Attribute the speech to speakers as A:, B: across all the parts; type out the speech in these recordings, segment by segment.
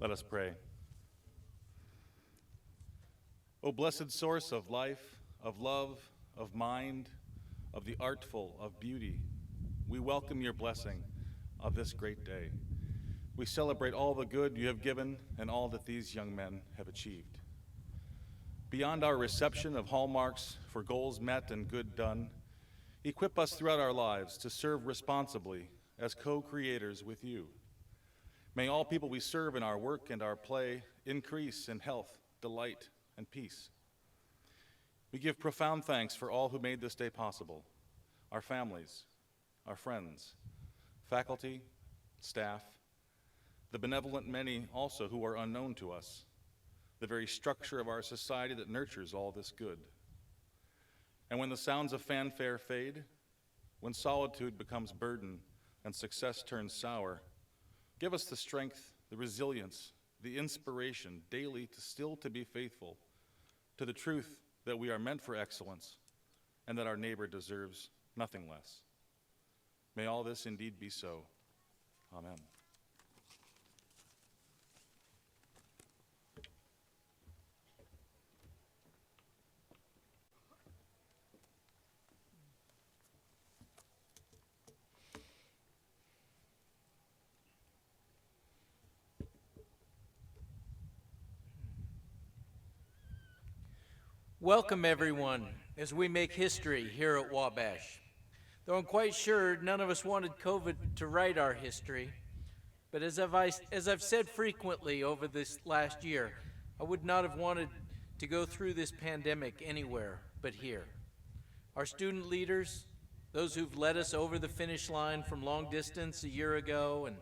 A: Let us pray. O blessed source of life, of love, of mind, of the artful, of beauty, we welcome your blessing of this great day. We celebrate all the good you have given and all that these young men have achieved. Beyond our reception of hallmarks for goals met and good done, equip us throughout our lives to serve responsibly as co-creators with you. May all people we serve in our work and our play increase in health, delight, and peace. We give profound thanks for all who made this day possible, our families, our friends, faculty, staff, the benevolent many also who are unknown to us, the very structure of our society that nurtures all this good. And when the sounds of fanfare fade, when solitude becomes burden and success turns sour, give us the strength, the resilience, the inspiration daily to be faithful to the truth that we are meant for excellence and that our neighbor deserves nothing less. May all this indeed be so. Amen.
B: Welcome, everyone, as we make history here at Wabash. Though I'm quite sure none of us wanted COVID to write our history, but as I've said frequently over this last year, I would not have wanted to go through this pandemic anywhere but here. Our student leaders, those who've led us over the finish line from long distance a year ago, and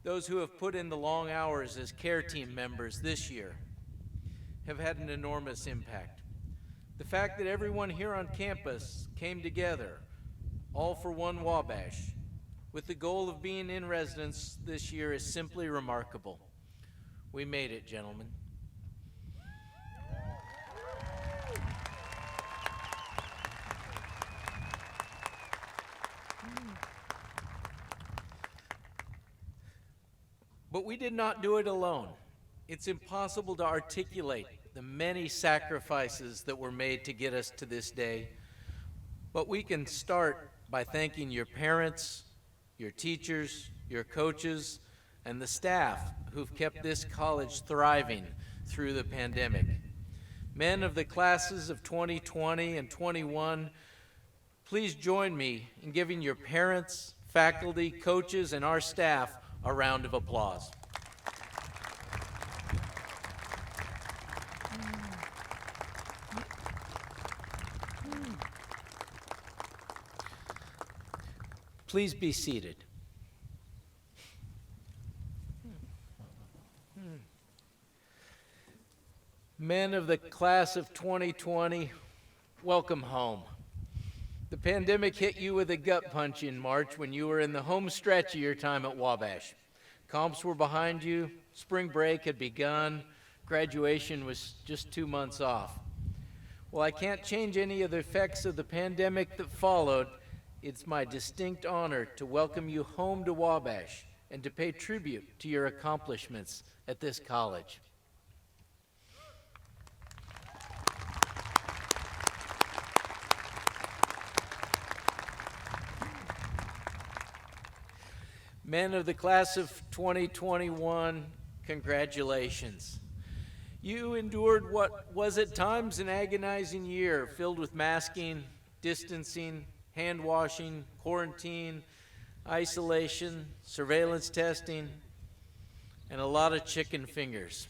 B: those who have put in the long hours as care team members this year, have had an enormous impact. The fact that everyone here on campus came together, all for one Wabash, with the goal of being in residence this year is simply remarkable. We made it, gentlemen. But we did not do it alone. It's impossible to articulate the many sacrifices that were made to get us to this day. But we can start by thanking your parents, your teachers, your coaches, and the staff who've kept this college thriving through the pandemic. Men of the classes of 2020 and 21, please join me in giving your parents, faculty, coaches, and our staff a round of applause. Please be seated. Men of the class of 2020, Welcome home. The pandemic hit you with a gut punch in March when you were in the home stretch of your time at Wabash. Comps were behind you, spring break had begun, graduation was just 2 months off. While I can't change any of the effects of the pandemic that followed, it's my distinct honor to welcome you home to Wabash and to pay tribute to your accomplishments at this college. Men of the class of 2021, congratulations. You endured what was at times an agonizing year filled with masking, distancing, hand washing, quarantine, isolation, surveillance testing, and a lot of chicken fingers.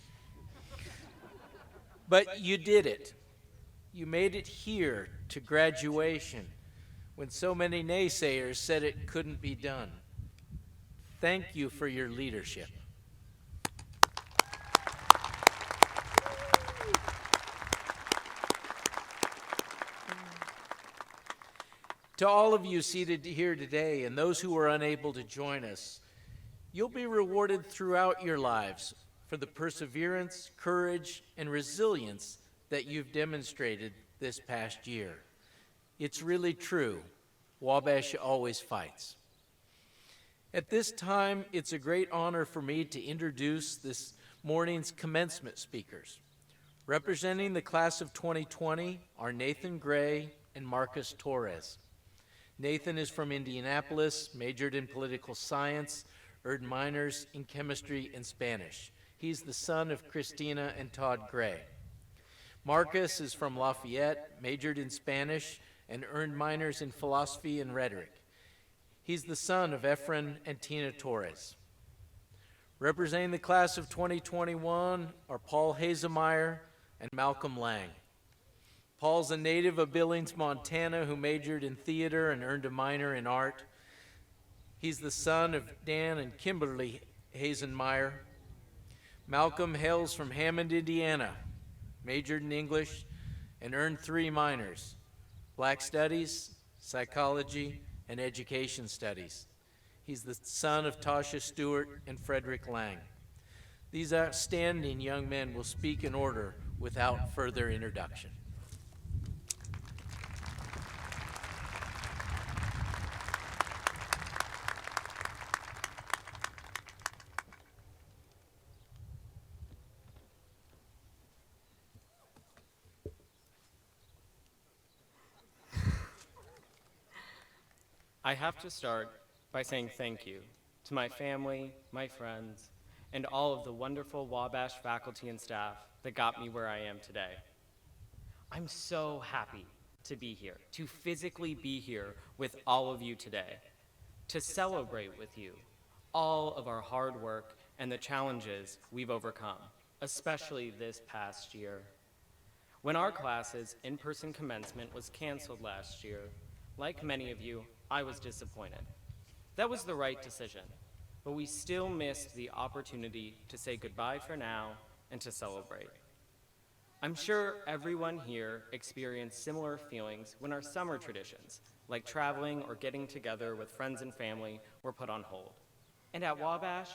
B: But you did it. You made it here to graduation when so many naysayers said it couldn't be done. Thank you for your leadership. To all of you seated here today and those who are unable to join us, you'll be rewarded throughout your lives for the perseverance, courage, and resilience that you've demonstrated this past year. It's really true. Wabash always fights. At this time, it's a great honor for me to introduce this morning's commencement speakers. Representing the class of 2020 are Nathan Gray and Marcus Torres. Nathan is from Indianapolis, majored in political science, earned minors in chemistry and Spanish. He's the son of Christina and Todd Gray. Marcus is from Lafayette, majored in Spanish, and earned minors in philosophy and rhetoric. He's the son of Efren and Tina Torres. Representing the class of 2021 are Paul Hazemeyer and Malcolm Lang. Paul's a native of Billings, Montana, who majored in theater and earned a minor in art. He's the son of Dan and Kimberly Hazemeyer. Malcolm hails from Hammond, Indiana, majored in English and earned 3 minors: Black Studies, Psychology, and Education Studies. He's the son of Tasha Stewart and Frederick Lang. These outstanding young men will speak in order without further introduction.
C: I have to start by saying thank you to my family, my friends, and all of the wonderful Wabash faculty and staff that got me where I am today. I'm so happy to be here, to physically be here with all of you today, to celebrate with you all of our hard work and the challenges we've overcome, especially this past year. When our class's in-person commencement was canceled last year, like many of you, I was disappointed. That was the right decision, but we still missed the opportunity to say goodbye for now and to celebrate. I'm sure everyone here experienced similar feelings when our summer traditions, like traveling or getting together with friends and family, were put on hold. And at Wabash,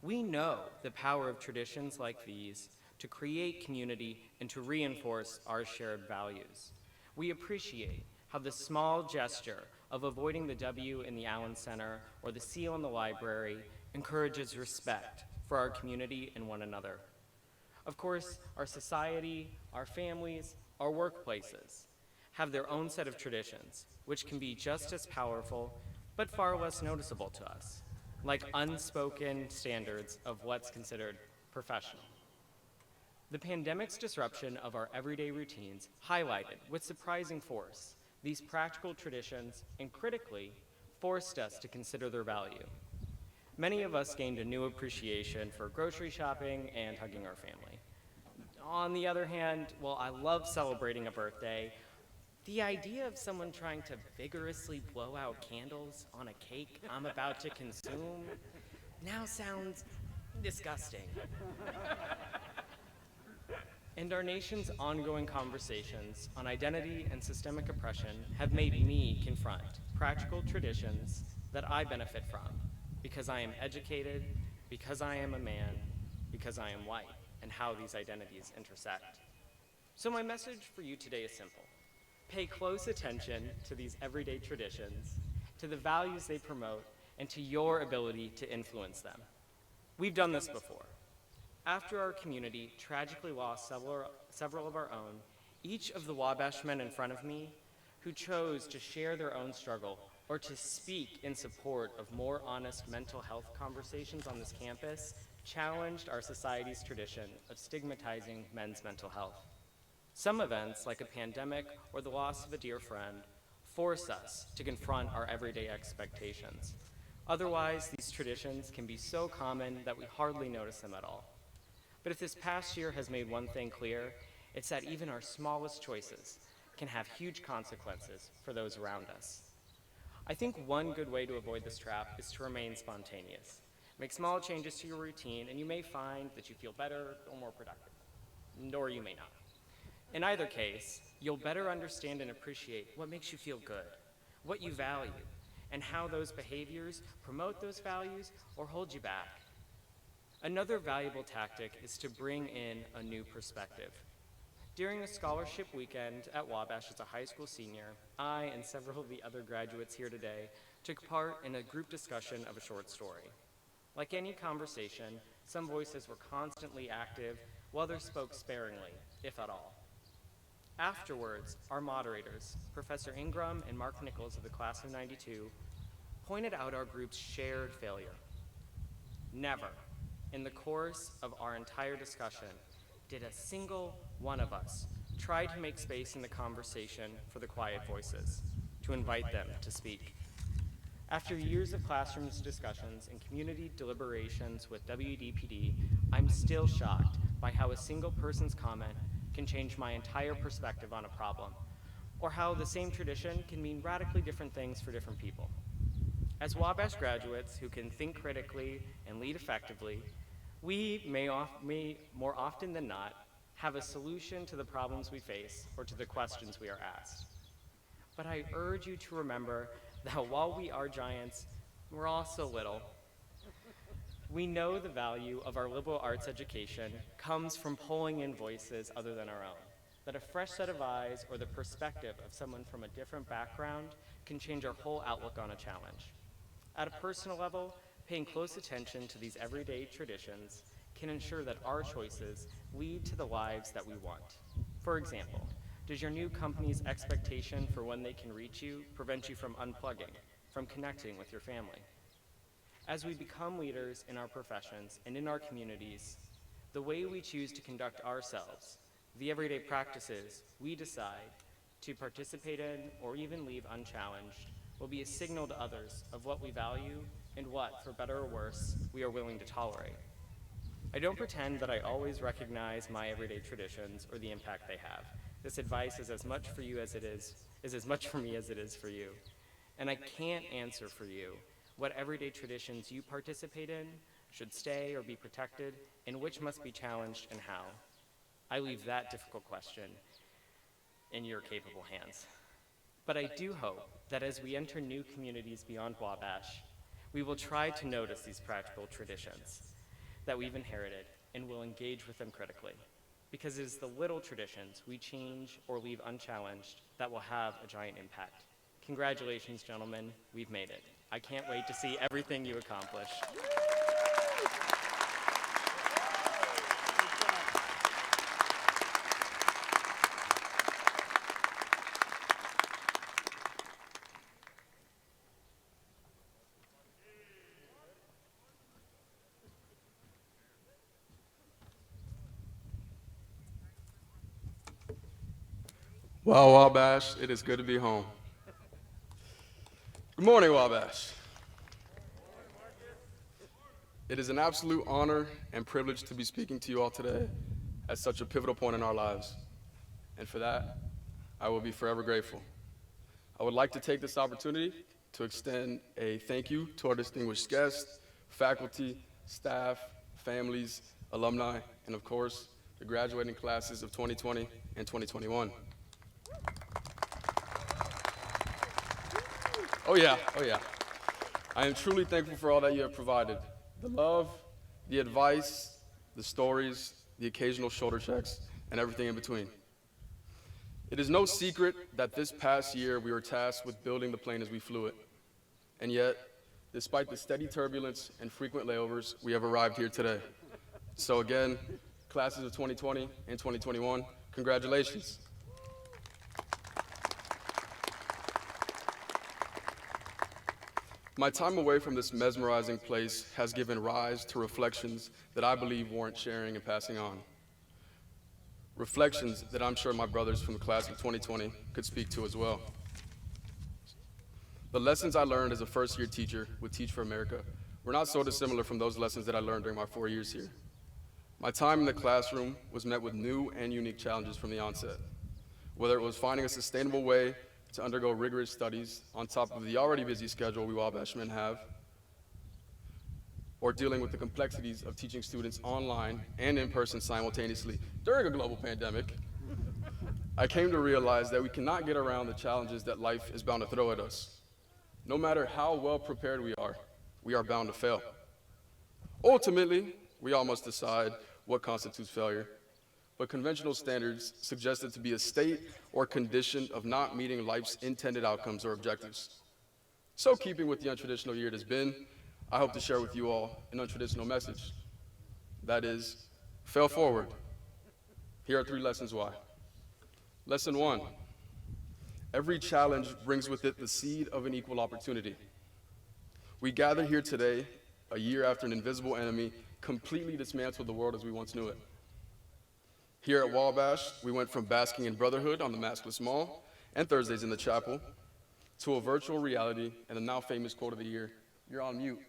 C: we know the power of traditions like these to create community and to reinforce our shared values. We appreciate how the small gesture of avoiding the W in the Allen Center or the seal in the library encourages respect for our community and one another. Of course, our society, our families, our workplaces have their own set of traditions, which can be just as powerful, but far less noticeable to us, like unspoken standards of what's considered professional. The pandemic's disruption of our everyday routines highlighted with surprising force these practical traditions and critically forced us to consider their value. Many of us gained a new appreciation for grocery shopping and hugging our family. On the other hand, while I love celebrating a birthday, the idea of someone trying to vigorously blow out candles on a cake I'm about to consume now sounds disgusting. And our nation's ongoing conversations on identity and systemic oppression have made me confront practical traditions that I benefit from because I am educated, because I am a man, because I am white, and how these identities intersect. So my message for you today is simple. Pay close attention to these everyday traditions, to the values they promote, and to your ability to influence them. We've done this before. After our community tragically lost several of our own, each of the Wabash men in front of me who chose to share their own struggle or to speak in support of more honest mental health conversations on this campus challenged our society's tradition of stigmatizing men's mental health. Some events, like a pandemic or the loss of a dear friend, force us to confront our everyday expectations. Otherwise, these traditions can be so common that we hardly notice them at all. But if this past year has made one thing clear, it's that even our smallest choices can have huge consequences for those around us. I think one good way to avoid this trap is to remain spontaneous. Make small changes to your routine, and you may find that you feel better or more productive, or you may not. In either case, you'll better understand and appreciate what makes you feel good, what you value, and how those behaviors promote those values or hold you back. Another valuable tactic is to bring in a new perspective. During a scholarship weekend at Wabash as a high school senior, I and several of the other graduates here today took part in a group discussion of a short story. Like any conversation, some voices were constantly active, while others spoke sparingly, if at all. Afterwards, our moderators, Professor Ingram and Mark Nichols of the class of '92, pointed out our group's shared failure. Never, in the course of our entire discussion, did a single one of us try to make space in the conversation for the quiet voices, to invite them to speak. After years of classroom discussions and community deliberations with WDPD, I'm still shocked by how a single person's comment can change my entire perspective on a problem, or how the same tradition can mean radically different things for different people. As Wabash graduates who can think critically and lead effectively, we may more often than not have a solution to the problems we face or to the questions we are asked. But I urge you to remember that while we are giants, we're also little. We know the value of our liberal arts education comes from pulling in voices other than our own, that a fresh set of eyes or the perspective of someone from a different background can change our whole outlook on a challenge. At a personal level, paying close attention to these everyday traditions can ensure that our choices lead to the lives that we want. For example, does your new company's expectation for when they can reach you prevent you from unplugging, from connecting with your family? As we become leaders in our professions and in our communities, the way we choose to conduct ourselves, the everyday practices we decide to participate in or even leave unchallenged, will be a signal to others of what we value and what, for better or worse, we are willing to tolerate. I don't pretend that I always recognize my everyday traditions or the impact they have. This advice is as much for you as it is as much for me as it is for you. And I can't answer for you what everyday traditions you participate in should stay or be protected, and which must be challenged and how. I leave that difficult question in your capable hands. But I do hope that as we enter new communities beyond Wabash, we will try to notice these practical traditions that we've inherited and will engage with them critically. Because it is the little traditions we change or leave unchallenged that will have a giant impact. Congratulations, gentlemen, we've made it. I can't wait to see everything you accomplish.
D: Well, Wabash, it is good to be home. Good morning, Wabash. It is an absolute honor and privilege to be speaking to you all today at such a pivotal point in our lives. And for that, I will be forever grateful. I would like to take this opportunity to extend a thank you to our distinguished guests, faculty, staff, families, alumni, and of course, the graduating classes of 2020 and 2021. Oh yeah. I am truly thankful for all that you have provided. The love, the advice, the stories, the occasional shoulder checks, and everything in between. It is no secret that this past year we were tasked with building the plane as we flew it. And yet, despite the steady turbulence and frequent layovers, we have arrived here today. So again, classes of 2020 and 2021, congratulations. My time away from this mesmerizing place has given rise to reflections that I believe warrant sharing and passing on. Reflections that I'm sure my brothers from the class of 2020 could speak to as well. The lessons I learned as a first-year teacher with Teach for America were not so dissimilar from those lessons that I learned during my 4 years here. My time in the classroom was met with new and unique challenges from the onset, whether it was finding a sustainable way to undergo rigorous studies on top of the already busy schedule we Wabashmen have, or dealing with the complexities of teaching students online and in person simultaneously during a global pandemic. I came to realize that we cannot get around the challenges that life is bound to throw at us. No matter how well prepared we are bound to fail. Ultimately, we all must decide what constitutes failure, but conventional standards suggest it to be a state or condition of not meeting life's intended outcomes or objectives. So keeping with the untraditional year it has been, I hope to share with you all an untraditional message. That is, fail forward. Here are 3 lessons why. Lesson 1, every challenge brings with it the seed of an equal opportunity. We gather here today, a year after an invisible enemy completely dismantled the world as we once knew it. Here at Wabash, we went from basking in brotherhood on the maskless mall and Thursdays in the chapel to a virtual reality and the now famous quote of the year, "You're on mute."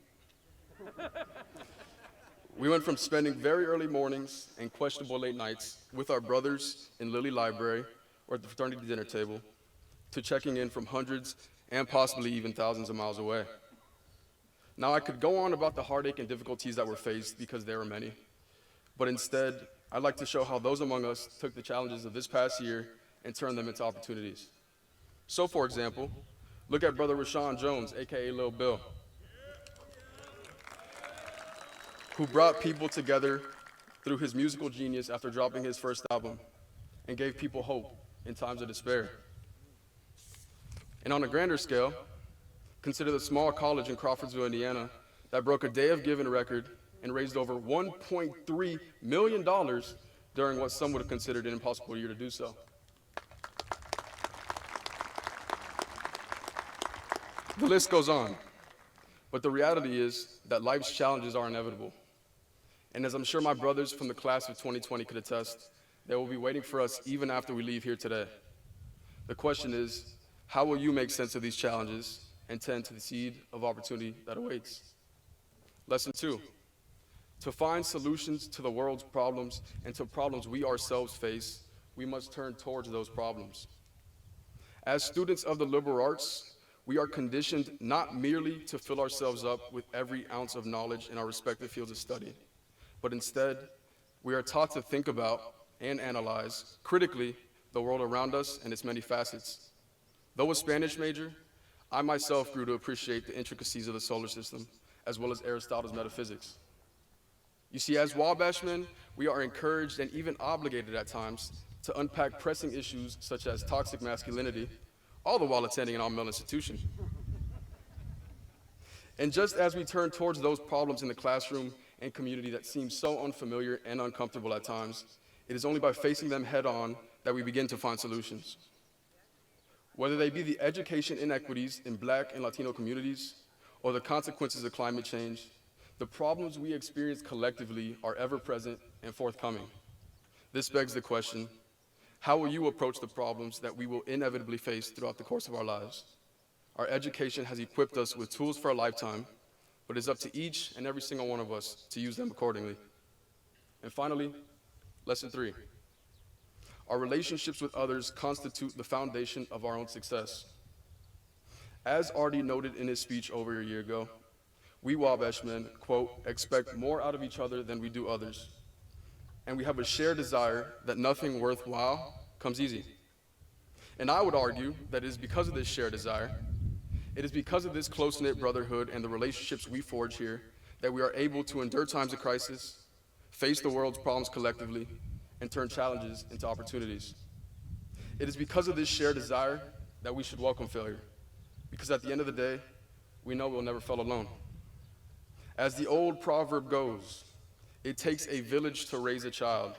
D: We went from spending very early mornings and questionable late nights with our brothers in Lilly Library or at the fraternity dinner table to checking in from hundreds and possibly even thousands of miles away. Now, I could go on about the heartache and difficulties that were faced because there were many, but instead, I'd like to show how those among us took the challenges of this past year and turned them into opportunities. So, for example, look at Brother Rashawn Jones, AKA Lil Bill, who brought people together through his musical genius after dropping his first album and gave people hope in times of despair. And on a grander scale, consider the small college in Crawfordsville, Indiana, that broke a day of giving record and raised over $1.3 million during what some would have considered an impossible year to do so. The list goes on, but the reality is that life's challenges are inevitable. And as I'm sure my brothers from the class of 2020 could attest, they will be waiting for us even after we leave here today. The question is, how will you make sense of these challenges and tend to the seed of opportunity that awaits? Lesson 2. To find solutions to the world's problems and to problems we ourselves face, we must turn towards those problems. As students of the liberal arts, we are conditioned not merely to fill ourselves up with every ounce of knowledge in our respective fields of study, but instead, we are taught to think about and analyze critically the world around us and its many facets. Though a Spanish major, I myself grew to appreciate the intricacies of the solar system, as well as Aristotle's metaphysics. You see, as Wabashmen, we are encouraged and even obligated at times to unpack pressing issues such as toxic masculinity, all the while attending an all-male institution. And just as we turn towards those problems in the classroom and community that seem so unfamiliar and uncomfortable at times, it is only by facing them head-on that we begin to find solutions. Whether they be the education inequities in Black and Latino communities or the consequences of climate change, the problems we experience collectively are ever-present and forthcoming. This begs the question, how will you approach the problems that we will inevitably face throughout the course of our lives? Our education has equipped us with tools for a lifetime, but it's up to each and every single one of us to use them accordingly. And finally, lesson 3. Our relationships with others constitute the foundation of our own success. As Artie noted in his speech over a year ago, we Wabashmen, quote, expect more out of each other than we do others. and we have a shared desire that nothing worthwhile comes easy. And I would argue that it is because of this shared desire, it is because of this close-knit brotherhood and the relationships we forge here that we are able to endure times of crisis, face the world's problems collectively, and turn challenges into opportunities. It is because of this shared desire that we should welcome failure, because at the end of the day, we know we'll never fail alone. As the old proverb goes, it takes a village to raise a child,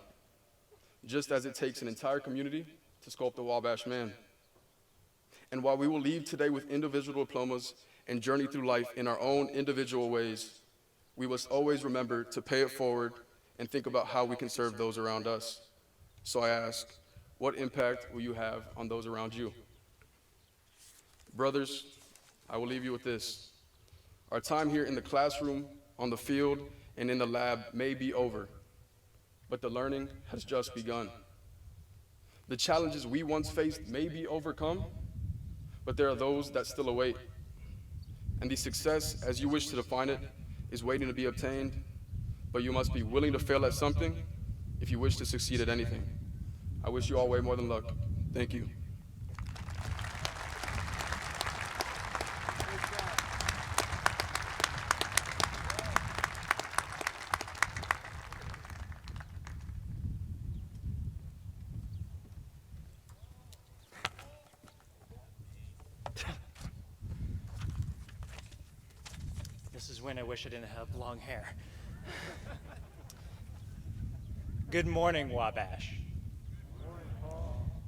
D: just as it takes an entire community to sculpt the Wabash man. And while we will leave today with individual diplomas and journey through life in our own individual ways, we must always remember to pay it forward and think about how we can serve those around us. So I ask, what impact will you have on those around you? Brothers, I will leave you with this. Our time here in the classroom, on the field, and in the lab may be over, but the learning has just begun. The challenges we once faced may be overcome, but there are those that still await. And the success, as you wish to define it, is waiting to be obtained, but you must be willing to fail at something if you wish to succeed at anything. I wish you all way more than luck. Thank you.
C: This is when I wish I didn't have long hair. Good morning, Wabash.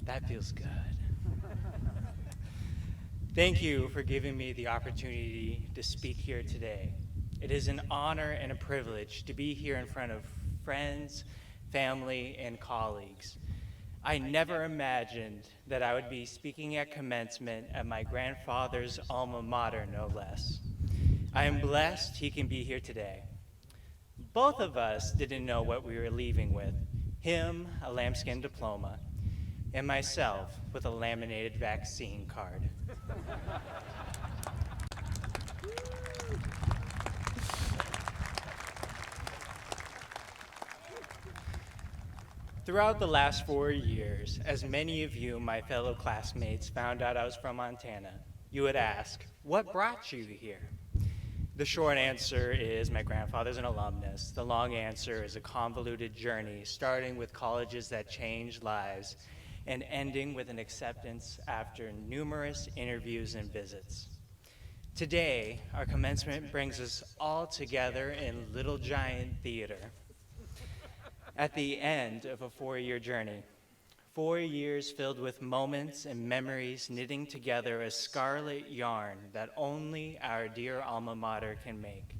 C: That feels good. Thank you for giving me the opportunity to speak here today. It is an honor and a privilege to be here in front of friends, family, and colleagues. I never imagined that I would be speaking at commencement at my grandfather's alma mater, no less. I am blessed he can be here today. Both of us didn't know what we were leaving with. Him, a lambskin diploma, and myself with a laminated vaccine card. Throughout the last 4 years, as many of you, my fellow classmates, found out I was from Montana, you would ask, what brought you here? The short answer is my grandfather's an alumnus. The long answer is a convoluted journey, starting with colleges that changed lives and ending with an acceptance after numerous interviews and visits. Today, our commencement brings us all together in Little Giant Theater at the end of a 4-year journey. 4 years filled with moments and memories knitting together a scarlet yarn that only our dear alma mater can make.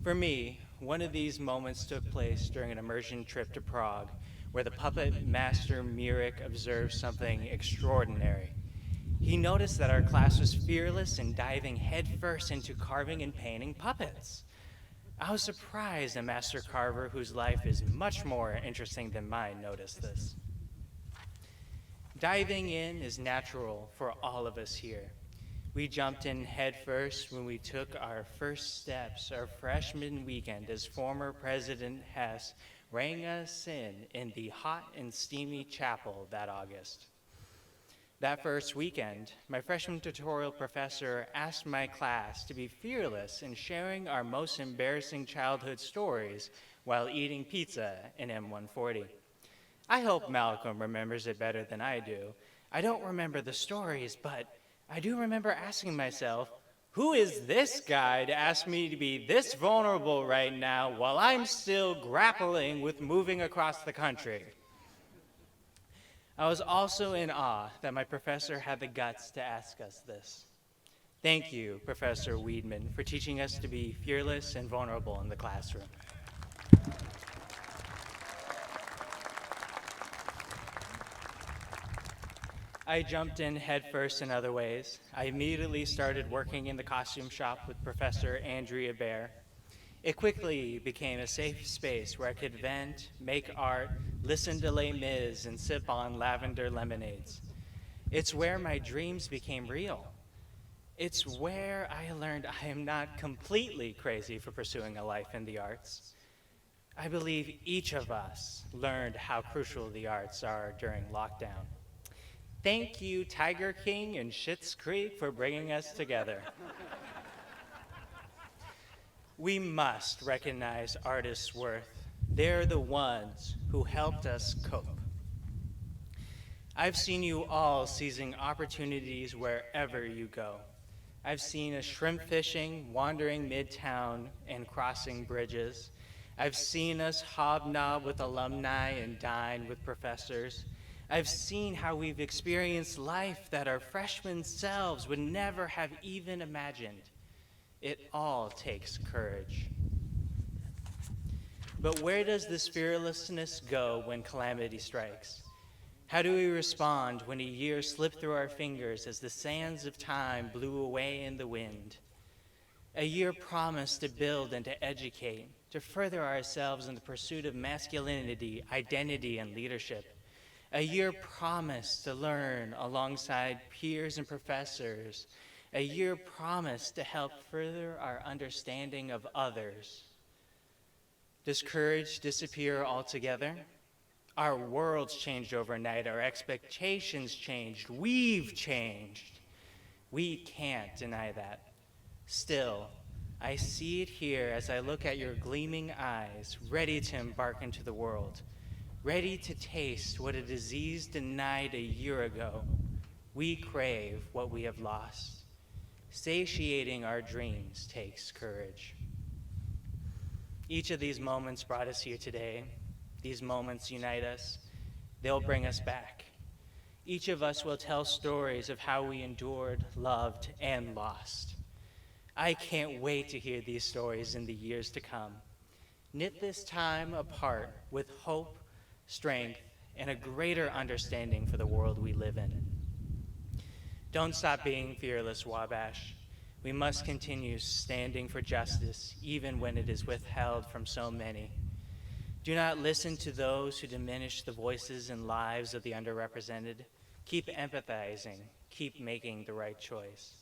C: For me, one of these moments took place during an immersion trip to Prague, where the puppet master Mirek observed something extraordinary. He noticed that our class was fearless in diving headfirst into carving and painting puppets. I was surprised a master carver whose life is much more interesting than mine noticed this. Diving in is natural for all of us here. We jumped in headfirst when we took our first steps our freshman weekend as former President Hess rang us in the hot and steamy chapel that August. That first weekend, my freshman tutorial professor asked my class to be fearless in sharing our most embarrassing childhood stories while eating pizza in M140. I hope Malcolm remembers it better than I do. I don't remember the stories, but I do remember asking myself, who is this guy to ask me to be this vulnerable right now while I'm still grappling with moving across the country? I was also in awe that my professor had the guts to ask us this. Thank you, Professor Weedman, for teaching us to be fearless and vulnerable in the classroom. I jumped in headfirst in other ways. I immediately started working in the costume shop with Professor Andrea Baer. It quickly became a safe space where I could vent, make art, listen to Les Mis, and sip on lavender lemonades. It's where my dreams became real. It's where I learned I am not completely crazy for pursuing a life in the arts.
E: I believe each of us learned how crucial the arts are during lockdown. Thank you, Tiger King and Schitt's Creek, for bringing us together. We must recognize artists' worth. They're the ones who helped us cope. I've seen you all seizing opportunities wherever you go. I've seen us shrimp fishing, wandering midtown, and crossing bridges. I've seen us hobnob with alumni and dine with professors. I've seen how we've experienced life that our freshman selves would never have even imagined. It all takes courage. But where does this fearlessness go when calamity strikes? How do we respond when a year slipped through our fingers as the sands of time blew away in the wind? A year promised to build and to educate, to further ourselves in the pursuit of masculinity, identity, and leadership. A year promised to learn alongside peers and professors. A year promised to help further our understanding of others. Does courage disappear altogether? Our world's changed overnight. Our expectations changed. We've changed. We can't deny that. Still, I see it here as I look at your gleaming eyes, ready to embark into the world, ready to taste what a disease denied a year ago. We crave what we have lost. Satiating our dreams takes courage. Each of these moments brought us here today. These moments unite us. They'll bring us back. Each of us will tell stories of how we endured, loved, and lost. I can't wait to hear these stories in the years to come. Knit this time apart with hope, strength, and a greater understanding for the world we live in. Don't stop being fearless, Wabash. We must continue standing for justice, even when it is withheld from so many. Do not listen to those who diminish the voices and lives of the underrepresented. Keep empathizing. Keep making the right choice.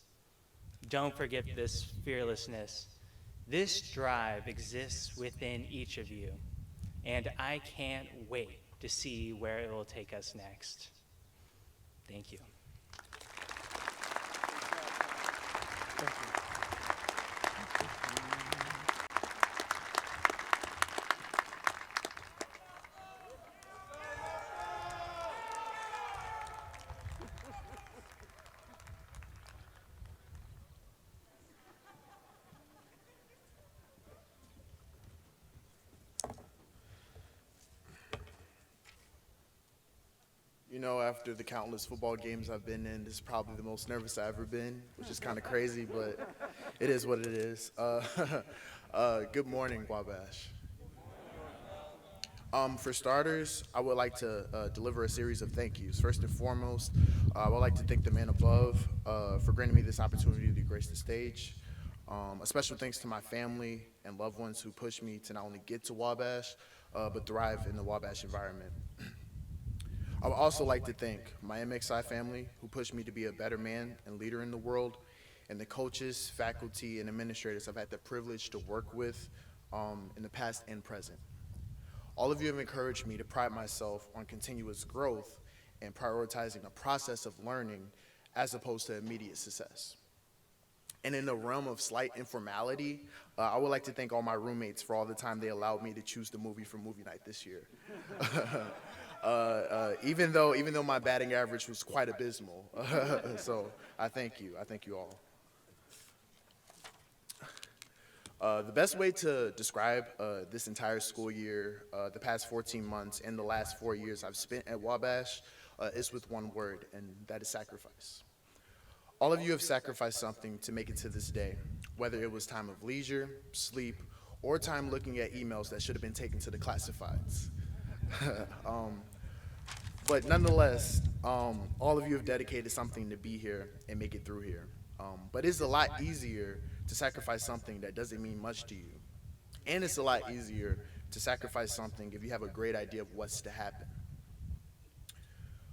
E: Don't forget this fearlessness. This drive exists within each of you, and I can't wait to see where it will take us next. Thank you.
F: You know, after the countless football games I've been in, this is probably the most nervous I've ever been, which is kind of crazy, but it is what it is. Good morning, Wabash. For starters, I would like to deliver a series of thank yous. First and foremost, I would like to thank the man above for granting me this opportunity to grace the stage. A special thanks to my family and loved ones who pushed me to not only get to Wabash, but thrive in the Wabash environment. I would also like to thank my MXI family who pushed me to be a better man and leader in the world, and the coaches, faculty, and administrators I've had the privilege to work with in the past and present. All of you have encouraged me to pride myself on continuous growth and prioritizing a process of learning as opposed to immediate success. And in the realm of slight informality, I would like to thank all my roommates for all the time they allowed me to choose the movie for movie night this year. Even though my batting average was quite abysmal. So I thank you all. The best way to describe this entire school year, the past 14 months, and the last 4 years I've spent at Wabash is with one word, and that is sacrifice. All of you have sacrificed something to make it to this day, whether it was time of leisure, sleep, or time looking at emails that should have been taken to the classifieds. But nonetheless, all of you have dedicated something to be here and make it through here. But it's a lot easier to sacrifice something that doesn't mean much to you. And it's a lot easier to sacrifice something if you have a great idea of what's to happen.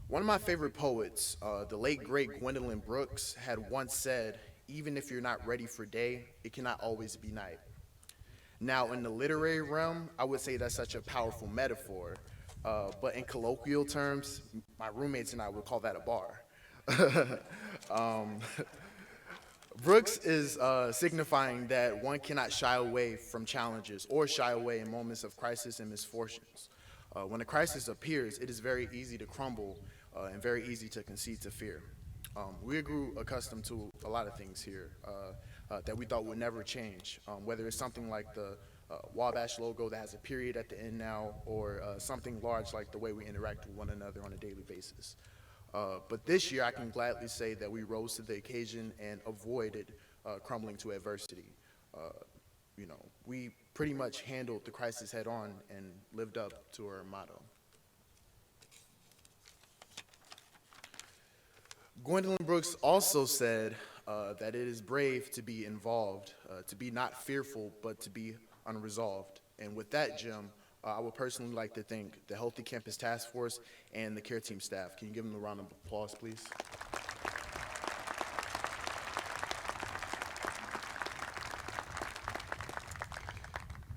F: One of my favorite poets, the late great Gwendolyn Brooks, had once said, "Even if you're not ready for day, it cannot always be night." Now, in the literary realm, I would say that's such a powerful metaphor, but in colloquial terms, my roommates and I would call that a bar. um, Brooks is signifying that one cannot shy away from challenges or shy away in moments of crisis and misfortunes. When a crisis appears, it is very easy to crumble and very easy to concede to fear. We grew accustomed to a lot of things here that we thought would never change, whether it's something like the Wabash logo that has a period at the end now, or something large like the way we interact with one another on a daily basis. But this year, I can gladly say that we rose to the occasion and avoided crumbling to adversity. We pretty much handled the crisis head on and lived up to our motto. Gwendolyn Brooks also said that it is brave to be involved, to be not fearful, but to be unresolved. And with that, Jim, I would personally like to thank the Healthy Campus Task Force and the care team staff. Can you give them a round of applause, please?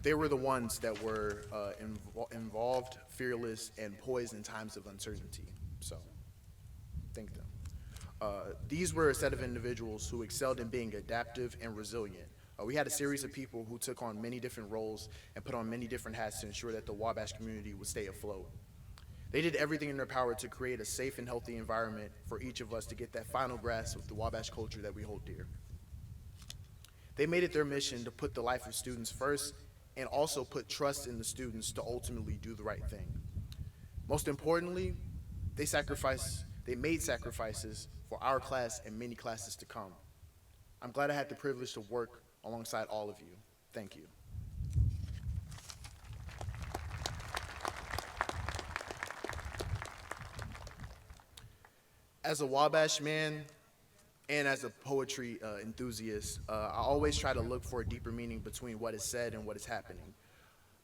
F: They were the ones that were involved, fearless, and poised in times of uncertainty. So, thank them. These were a set of individuals who excelled in being adaptive and resilient. We had a series of people who took on many different roles and put on many different hats to ensure that the Wabash community would stay afloat. They did everything in their power to create a safe and healthy environment for each of us to get that final grasp of the Wabash culture that we hold dear. They made it their mission to put the life of students first and also put trust in the students to ultimately do the right thing. Most importantly, they made sacrifices for our class and many classes to come. I'm glad I had the privilege to work alongside all of you. Thank you. As a Wabash man and as a poetry enthusiast, I always try to look for a deeper meaning between what is said and what is happening.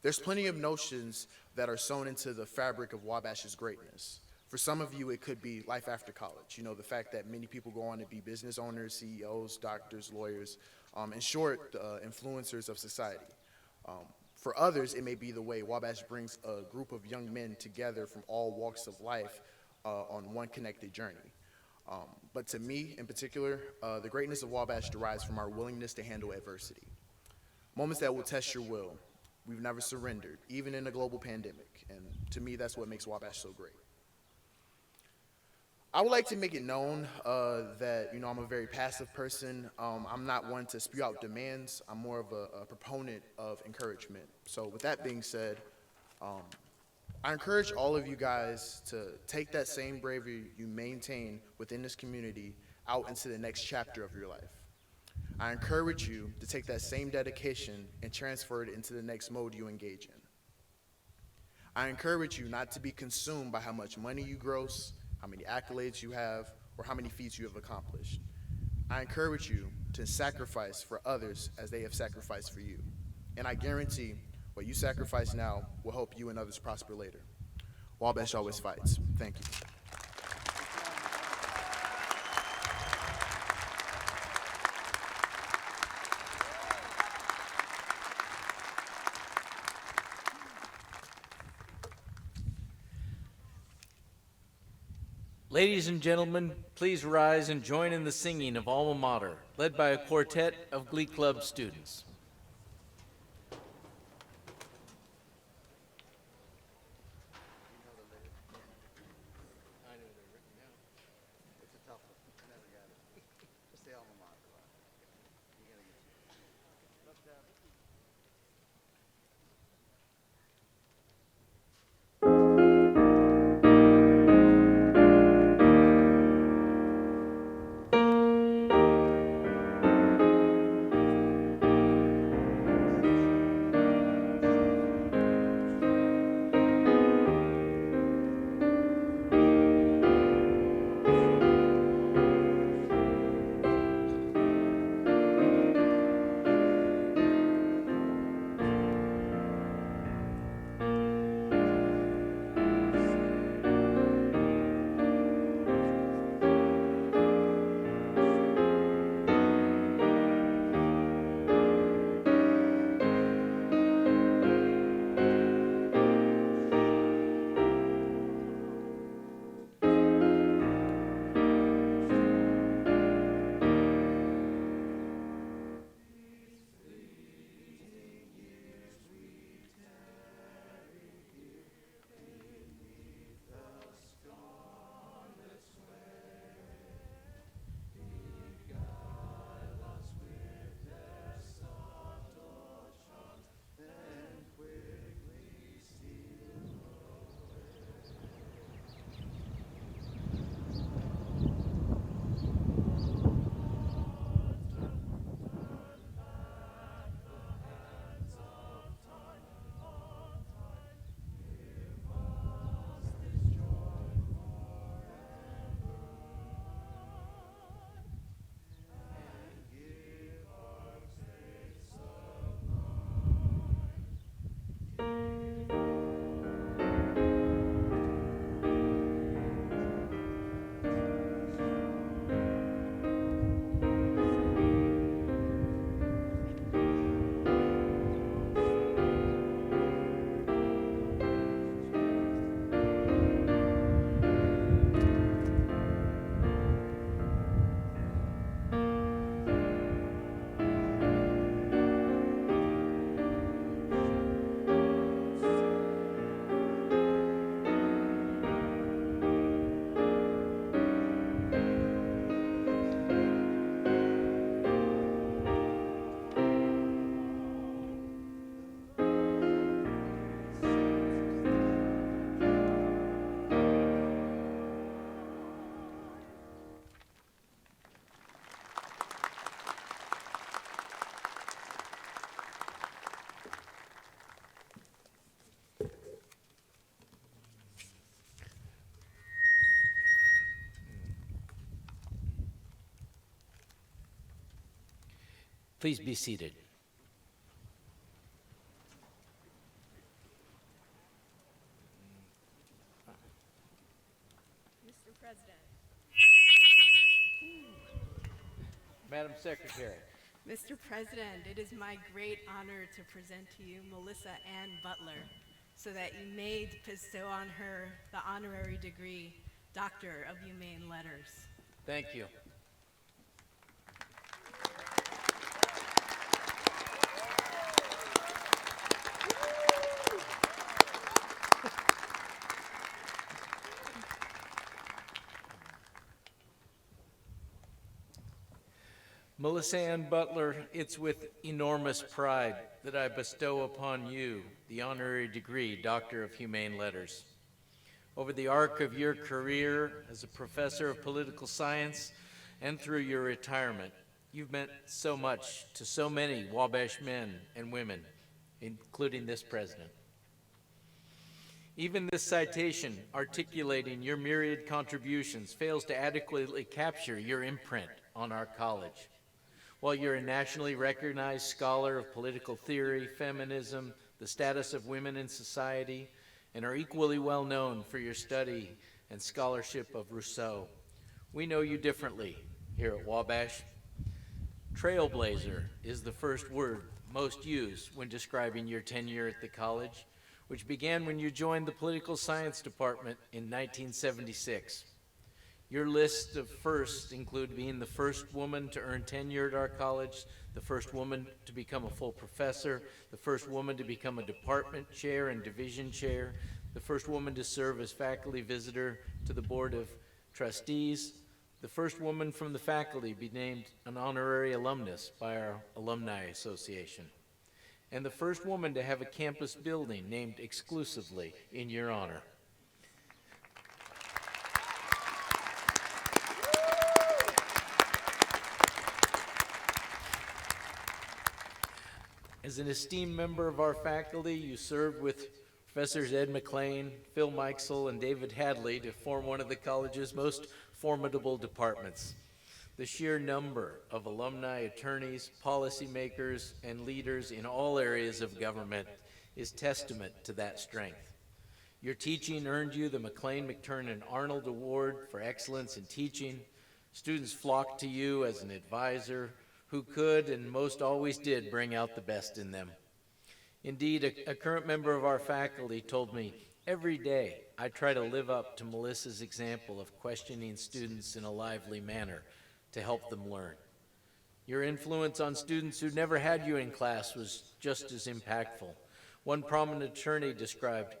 F: There's plenty of notions that are sewn into the fabric of Wabash's greatness. For some of you, it could be life after college. You know, the fact that many people go on to be business owners, CEOs, doctors, lawyers, in short, influencers of society. For others, it may be the way Wabash brings a group of young men together from all walks of life on one connected journey. But to me, in particular, the greatness of Wabash derives from our willingness to handle adversity. Moments that will test your will. We've never surrendered, even in a global pandemic. And to me, that's what makes Wabash so great. I would like to make it known that, I'm a very passive person. I'm not one to spew out demands. I'm more of a proponent of encouragement. So with that being said, I encourage all of you guys to take that same bravery you maintain within this community out into the next chapter of your life. I encourage you to take that same dedication and transfer it into the next mode you engage in. I encourage you not to be consumed by how much money you gross, how many accolades you have, or how many feats you have accomplished. I encourage you to sacrifice for others as they have sacrificed for you. And I guarantee what you sacrifice now will help you and others prosper later. Wabash always fights. Thank you.
B: Ladies and gentlemen, please rise and join in the singing of Alma Mater, led by a quartet of Glee Club students. Please be seated.
G: Mr. President.
B: Madam Secretary.
G: Mr. President, it is my great honor to present to you Melissa Ann Butler so that you may bestow on her the honorary degree, Doctor of Humane Letters.
B: Thank you. Melissa Ann Butler, it's with enormous pride that I bestow upon you the honorary degree, Doctor of Humane Letters. Over the arc of your career as a professor of political science and through your retirement, you've meant so much to so many Wabash men and women, including this president. Even this citation articulating your myriad contributions fails to adequately capture your imprint on our college. While you're a nationally recognized scholar of political theory, feminism, the status of women in society, and are equally well known for your study and scholarship of Rousseau, we know you differently here at Wabash. Trailblazer is the first word most used when describing your tenure at the college, which began when you joined the political science department in 1976. Your list of firsts include being the first woman to earn tenure at our college, the first woman to become a full professor, the first woman to become a department chair and division chair, the first woman to serve as faculty visitor to the Board of Trustees, the first woman from the faculty be named an honorary alumnus by our Alumni Association, and the first woman to have a campus building named exclusively in your honor. As an esteemed member of our faculty, you served with Professors Ed McLean, Phil Mikesell, and David Hadley to form one of the college's most formidable departments. The sheer number of alumni, attorneys, policymakers, and leaders in all areas of government is testament to that strength. Your teaching earned you the McLean, McTurnan, Arnold Award for excellence in teaching. Students flocked to you as an advisor who could and most always did bring out the best in them. Indeed, a current member of our faculty told me, every day I try to live up to Melissa's example of questioning students in a lively manner to help them learn. Your influence on students who never had you in class was just as impactful. One prominent attorney described,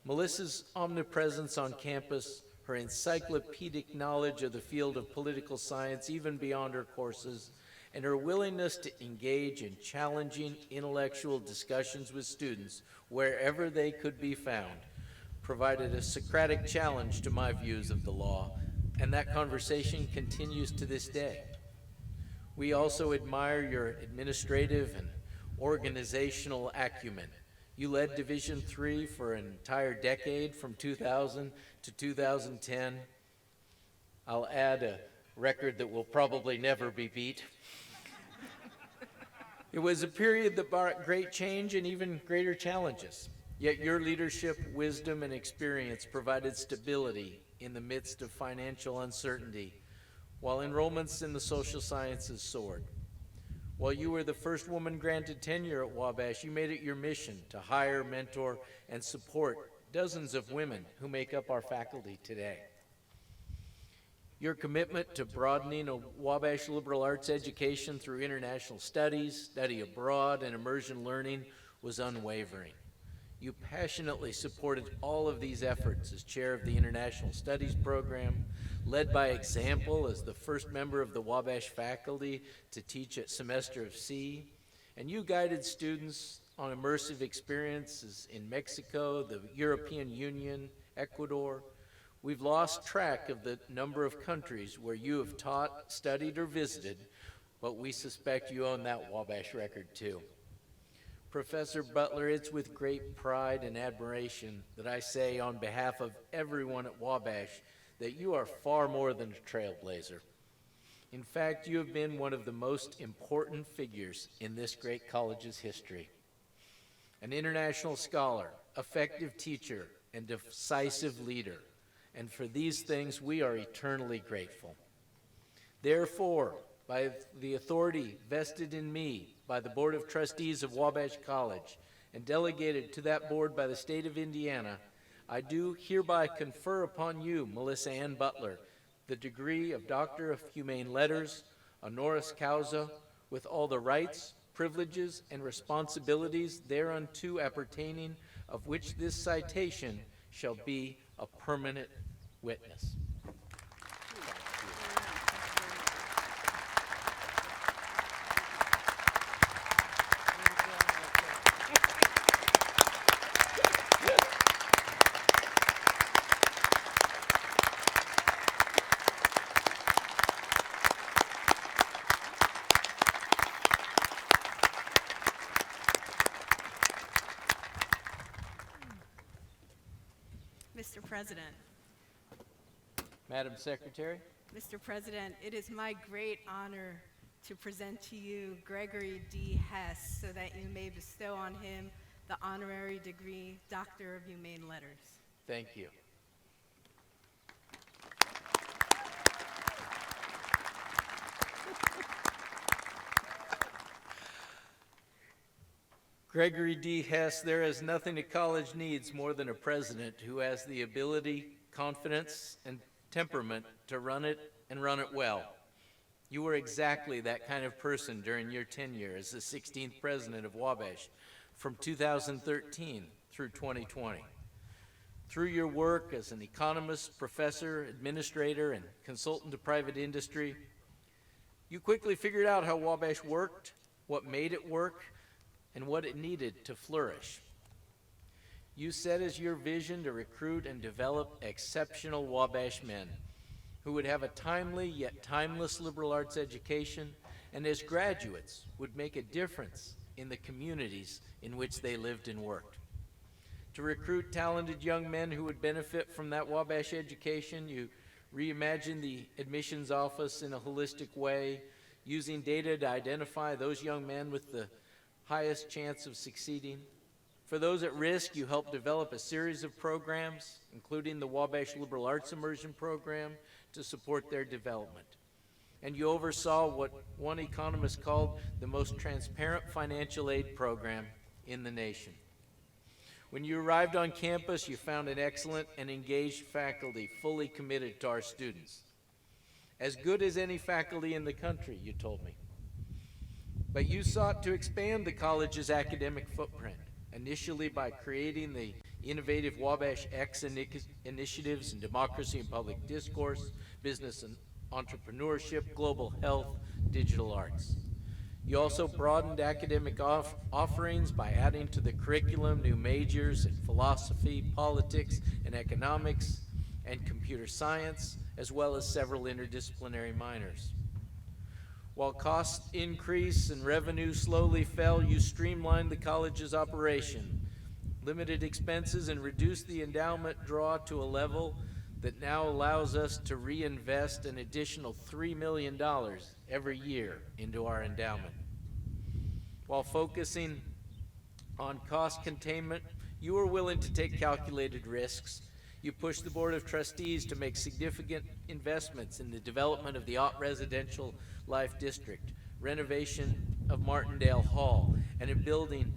B: Melissa's omnipresence on campus, her encyclopedic knowledge of the field of political science even beyond her courses, and her willingness to engage in challenging intellectual discussions with students wherever they could be found, provided a Socratic challenge to my views of the law, and that conversation continues to this day. We also admire your administrative and organizational acumen. You led Division III for an entire decade from 2000 to 2010. I'll add a record that will probably never be beat. It was a period that brought great change and even greater challenges. Yet your leadership, wisdom, and experience provided stability in the midst of financial uncertainty, while enrollments in the social sciences soared. While you were the first woman granted tenure at Wabash, you made it your mission to hire, mentor, and support dozens of women who make up our faculty today. Your commitment to broadening a Wabash liberal arts education through international studies, study abroad, and immersion learning was unwavering. You passionately supported all of these efforts as chair of the International Studies program, led by example as the first member of the Wabash faculty to teach at Semester of C, and you guided students on immersive experiences in Mexico, the European Union, Ecuador. We've lost track of the number of countries where you have taught, studied, or visited, but we suspect you own that Wabash record too. Professor Butler, it's with great pride and admiration that I say on behalf of everyone at Wabash that you are far more than a trailblazer. In fact, you have been one of the most important figures in this great college's history. An international scholar, effective teacher, and decisive leader. And for these things, we are eternally grateful. Therefore, by the authority vested in me by the Board of Trustees of Wabash College and delegated to that board by the state of Indiana, I do hereby confer upon you, Melissa Ann Butler, the degree of Doctor of Humane Letters, honoris causa, with all the rights, privileges, and responsibilities thereunto appertaining, of which this citation shall be a permanent witness.
G: Mr. President,
B: Madam Secretary,
G: Mr. President, it is my great honor to present to you Gregory D. Hess so that you may bestow on him the honorary degree Doctor of Humane Letters.
B: thank you. Gregory D. Hess, there is nothing a college needs more than a president who has the ability, confidence, and temperament to run it and run it well. You were exactly that kind of person during your tenure as the 16th president of Wabash from 2013 through 2020. Through your work as an economist, professor, administrator, and consultant to private industry, you quickly figured out how Wabash worked, what made it work, and what it needed to flourish. You set as your vision to recruit and develop exceptional Wabash men who would have a timely yet timeless liberal arts education, and as graduates would make a difference in the communities in which they lived and worked. To recruit talented young men who would benefit from that Wabash education, you reimagined the admissions office in a holistic way, using data to identify those young men with the highest chance of succeeding. For those at risk, you helped develop a series of programs, including the Wabash Liberal Arts Immersion Program, to support their development. And you oversaw what one economist called the most transparent financial aid program in the nation. When you arrived on campus, you found an excellent and engaged faculty fully committed to our students. As good as any faculty in the country, you told me. But you sought to expand the college's academic footprint, initially by creating the innovative Wabash X initiatives in democracy and public discourse, business and entrepreneurship, global health, digital arts. You also broadened academic offerings by adding to the curriculum new majors in philosophy, politics, and economics, and computer science, as well as several interdisciplinary minors. While costs increased and revenue slowly fell, you streamlined the college's operation, limited expenses, and reduced the endowment draw to a level that now allows us to reinvest an additional $3 million every year into our endowment. While focusing on cost containment, you were willing to take calculated risks. You pushed the Board of Trustees to make significant investments in the development of the Ott Residential Life District, renovation of Martindale Hall, and in building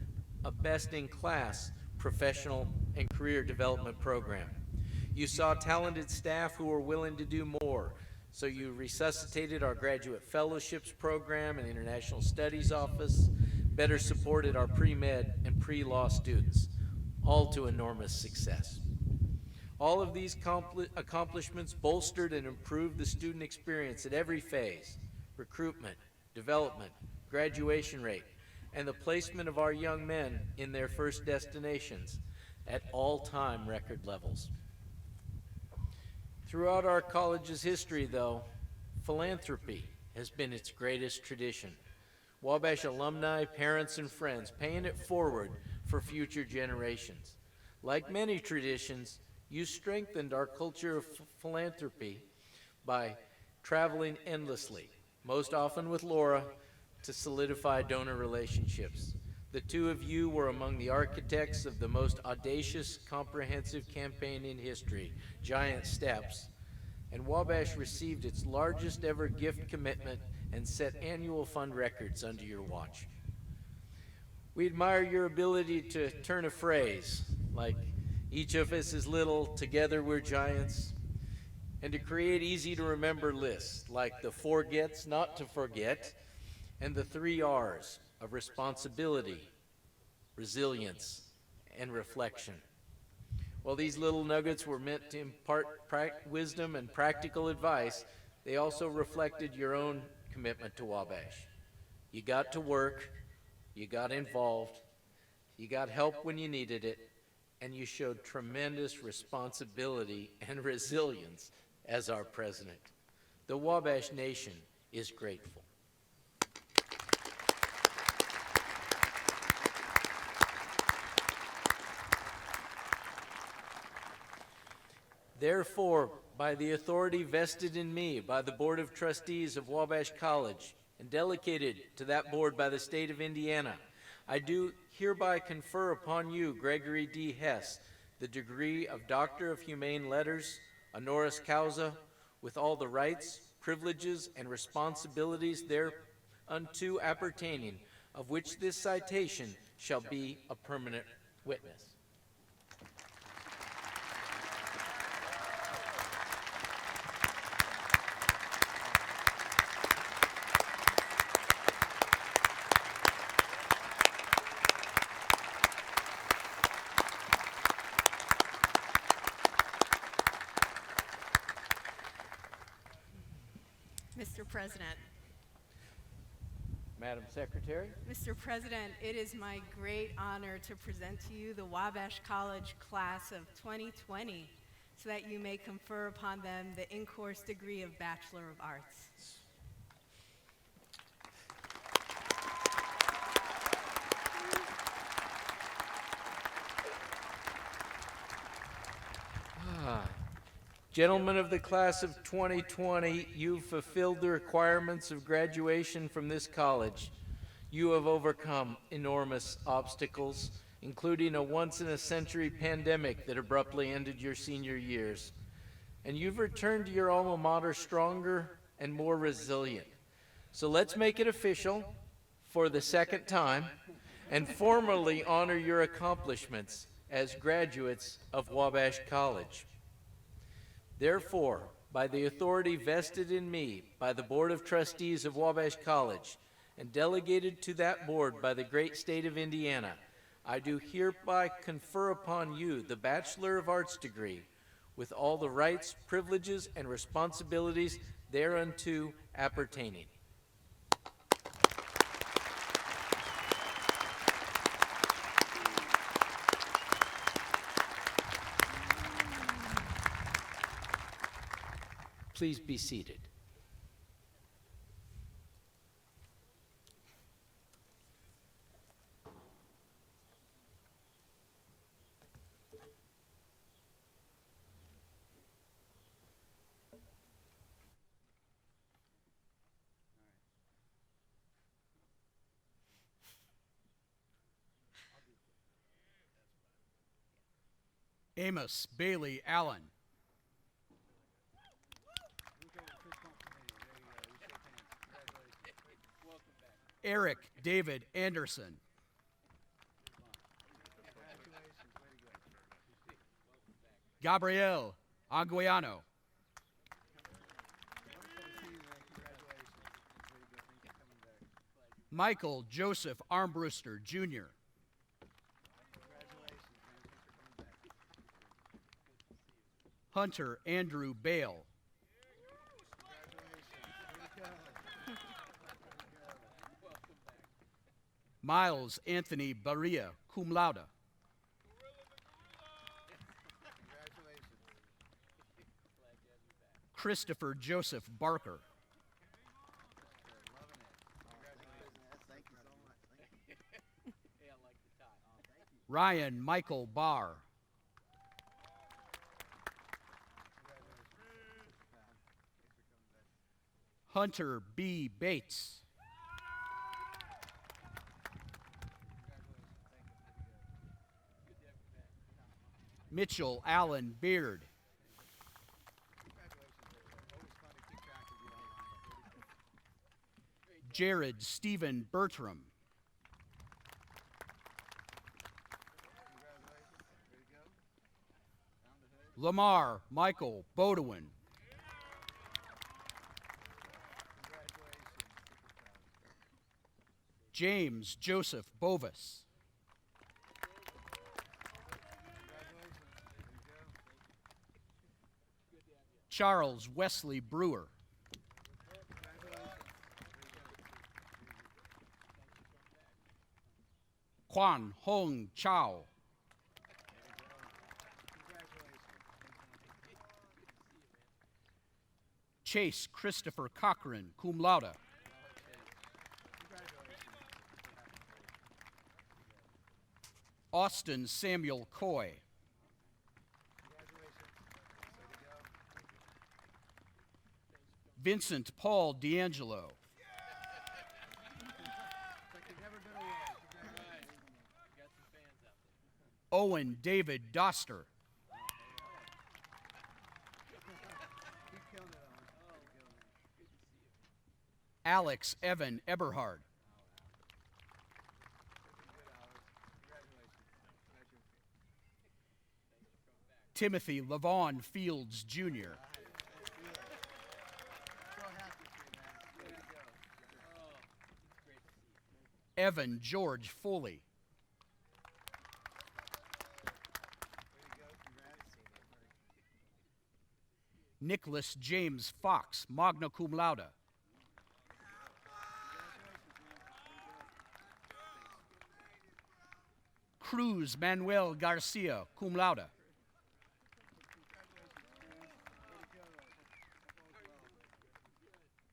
B: a best-in-class professional and career development program. You saw talented staff who were willing to do more, so you resuscitated our graduate fellowships program and international studies office, better supported our pre-med and pre-law students, all to enormous success. All of these accomplishments bolstered and improved the student experience at every phase: recruitment, development, graduation rate, and the placement of our young men in their first destinations at all-time record levels. Throughout our college's history, though, philanthropy has been its greatest tradition. Wabash alumni, parents, and friends paying it forward for future generations. Like many traditions, you strengthened our culture of philanthropy by traveling endlessly, most often with Laura, to solidify donor relationships. The two of you were among the architects of the most audacious, comprehensive campaign in history, Giant Steps, and Wabash received its largest ever gift commitment and set annual fund records under your watch. We admire your ability to turn a phrase, like each of us is little, together we're giants, and to create easy-to-remember lists, like the 4 gets not to forget, and the 3 R's of responsibility, resilience, and reflection. While these little nuggets were meant to impart wisdom and practical advice, they also reflected your own commitment to Wabash. You got to work, you got involved, you got help when you needed it, and you showed tremendous responsibility and resilience as our president. The Wabash Nation is grateful. Therefore, by the authority vested in me by the Board of Trustees of Wabash College and delegated to that board by the state of Indiana, I do hereby confer upon you, Gregory D. Hess, the degree of Doctor of Humane Letters, honoris causa, with all the rights, privileges, and responsibilities thereunto appertaining, of which this citation shall be a permanent witness.
G: Mr. President.
B: Madam Secretary.
G: Mr. President, it is my great honor to present to you the Wabash College class of 2020 so that you may confer upon them the in-course degree of Bachelor of Arts.
B: Gentlemen of the class of 2020, you've fulfilled the requirements of graduation from this college. You have overcome enormous obstacles, including a once-in-a-century pandemic that abruptly ended your senior years. And you've returned to your alma mater stronger and more resilient. So let's make it official for the second time and formally honor your accomplishments as graduates of Wabash College. Therefore, by the authority vested in me by the Board of Trustees of Wabash College and delegated to that board by the great state of Indiana, I do hereby confer upon you the Bachelor of Arts degree with all the rights, privileges, and responsibilities thereunto appertaining. Please be seated.
H: Amos Bailey Allen. Eric David Anderson. Gabriel Anguiano. Michael Joseph Armbruster, Jr. Hunter Andrew Bale. Miles Anthony Barria, cum laude. Christopher Joseph Barker. Ryan Michael Barr. Hunter B. Bates. Mitchell Allen Beard. Jared Stephen Bertram. Lamar Michael Bodewin. James Joseph Bovis. Charles Wesley Brewer. Quan Hong Chao. Chase Christopher Cochran, cum laude. Austin Samuel Coy. Vincent Paul D'Angelo. Owen David Doster. Alex Evan Eberhard. Timothy Lavon Fields, Jr. Evan George Foley. Nicholas James Fox, magna cum laude. Cruz Manuel Garcia, cum laude.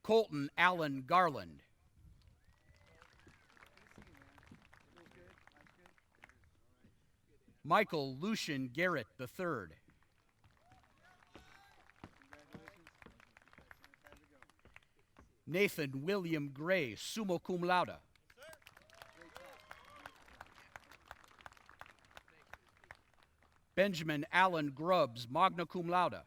H: Colton Allen Garland. Michael Lucian Garrett III. Nathan William Gray, summa cum laude. Benjamin Allen Grubbs, magna cum laude.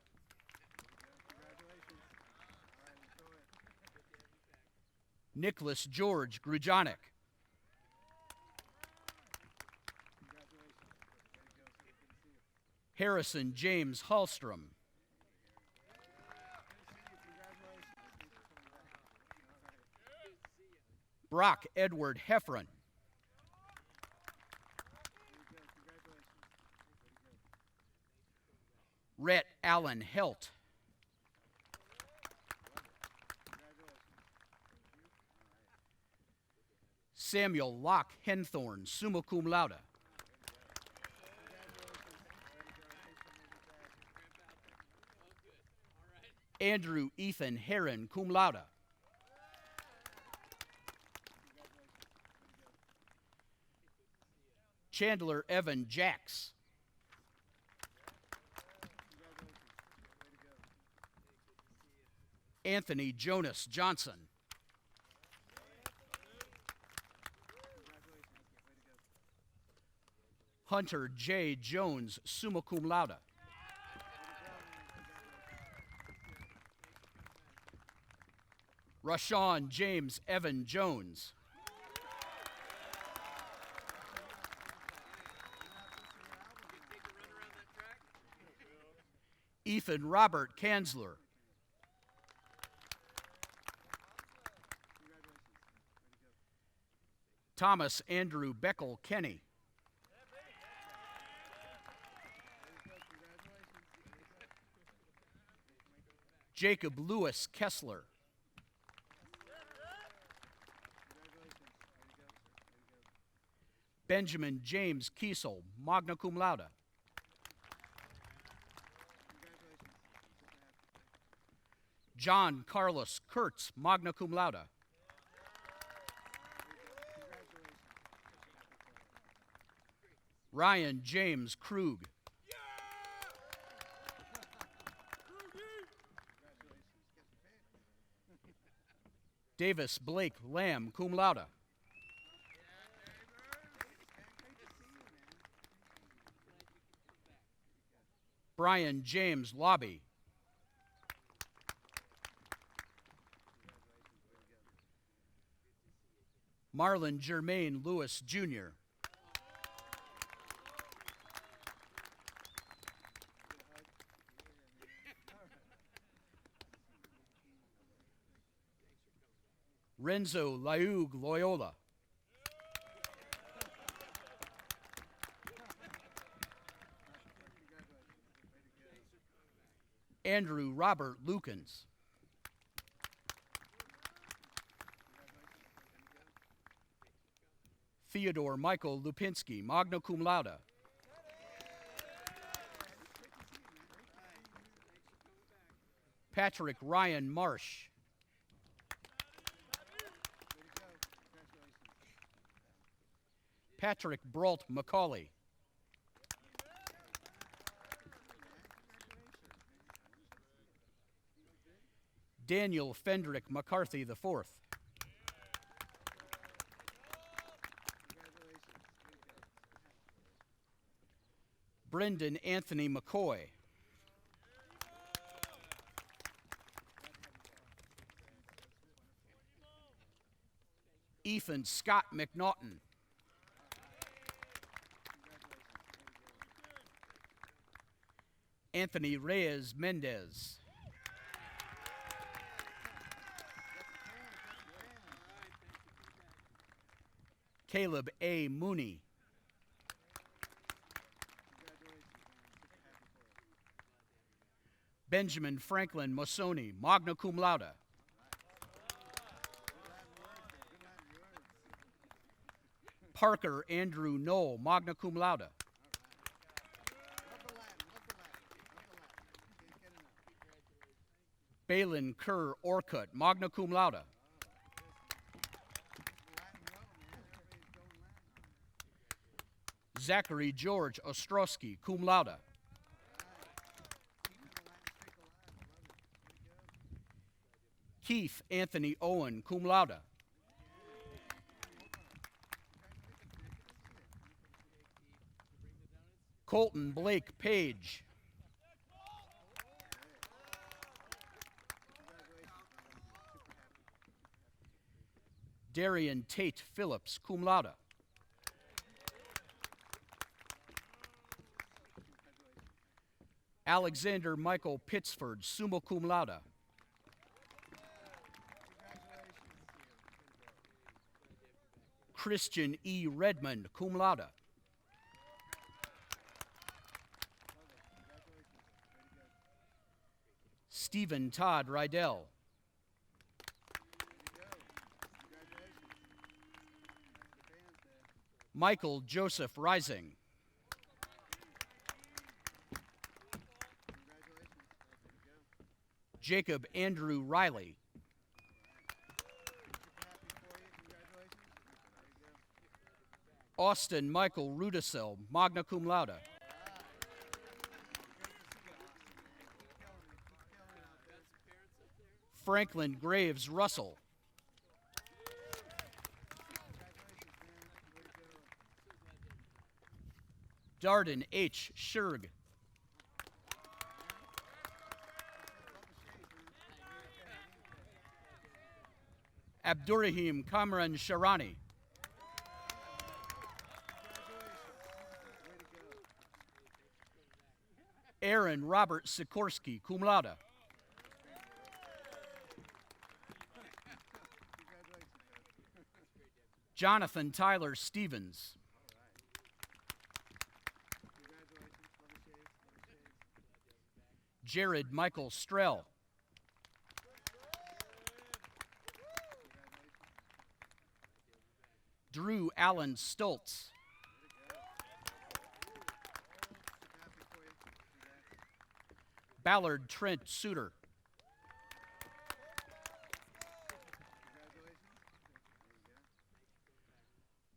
H: Nicholas George Grujanek. Harrison James Hallstrom. Brock Edward Heffron. Rhett Allen Helt. Samuel Locke Henthorn, summa cum laude. Andrew Ethan Heron, cum laude. Chandler Evan Jacks. Anthony Jonas Johnson. Hunter J. Jones, summa cum laude. Rashawn James Evan Jones. Ethan Robert Kanzler. Thomas Andrew Beckel Kenny. Jacob Lewis Kessler. Benjamin James Kiesel, magna cum laude. John Carlos Kurtz, magna cum laude. Ryan James Krug. Davis Blake Lamb, cum laude. Brian James Lobby. Marlon Jermaine Lewis, Jr. Renzo Laug Loyola. Andrew Robert Lukens. Theodore Michael Lupinski, magna cum laude. Patrick Ryan Marsh. Patrick Brault McCauley. Daniel Fendrick McCarthy IV. Brendan Anthony McCoy. Ethan Scott McNaughton. Anthony Reyes Mendez. Caleb A. Mooney. Benjamin Franklin Mosoni, magna cum laude. Parker Andrew Knoll, magna cum laude. Balin Kerr Orcutt, magna cum laude. Zachary George Ostrowski, cum laude. Keith Anthony Owen, cum laude. Colton Blake Page. Darian Tate Phillips, cum laude. Alexander Michael Pittsford, summa cum laude. Christian E. Redmond, cum laude. Stephen Todd Rydell. Michael Joseph Rising. Jacob Andrew Riley. Austin Michael Rudisill, magna cum laude. Franklin Graves Russell. Darden H. Shurg. Abdurrahim Kamran Sharani. Aaron Robert Sikorsky, cum laude. Jonathan Tyler Stevens. Jared Michael Strell. Drew Allen Stoltz. Ballard Trent Suter.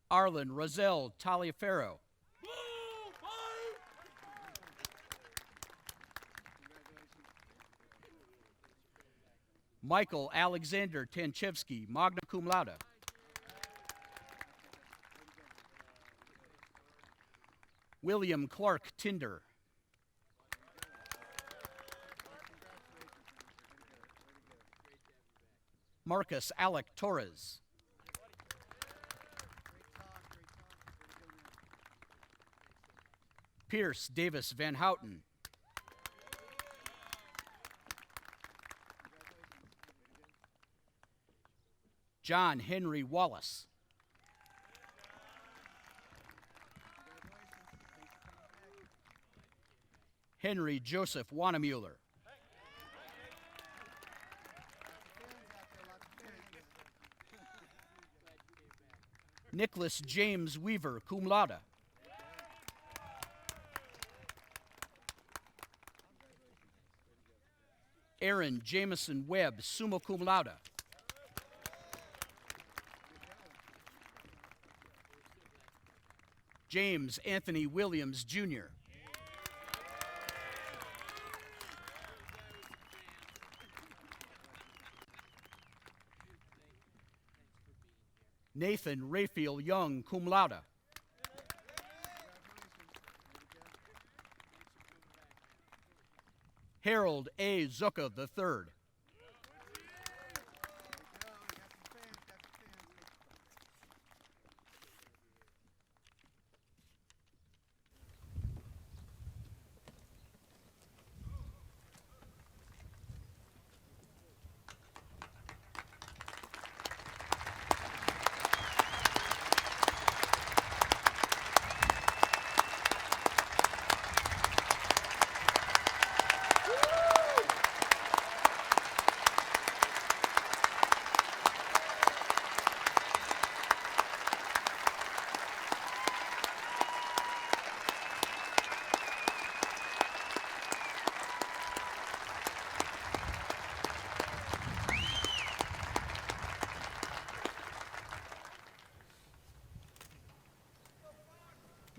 H: Arlen Roselle Taliaferro. Michael Alexander Tanchevsky, magna cum laude. William Clark Tinder. Marcus Alec Torres. Pierce Davis Van Houten. John Henry Wallace. Henry Joseph Wannemuller. Nicholas James Weaver, cum laude. Aaron Jameson Webb, summa cum laude. James Anthony Williams, Jr. Nathan Raphael Young, cum laude. Harold A. Zucca III.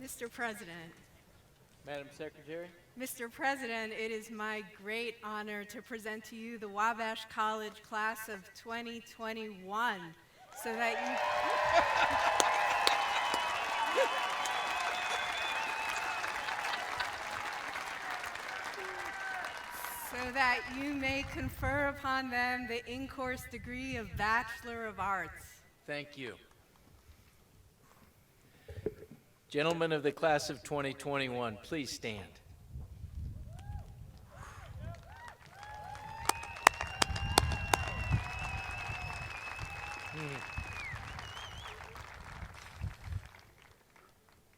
G: Mr. President,
B: Madam Secretary.
G: Mr. President, it is my great honor to present to you the Wabash College class of 2021 so that you may confer upon them the in-course degree of Bachelor of Arts.
B: Thank you. Gentlemen of the class of 2021, please stand.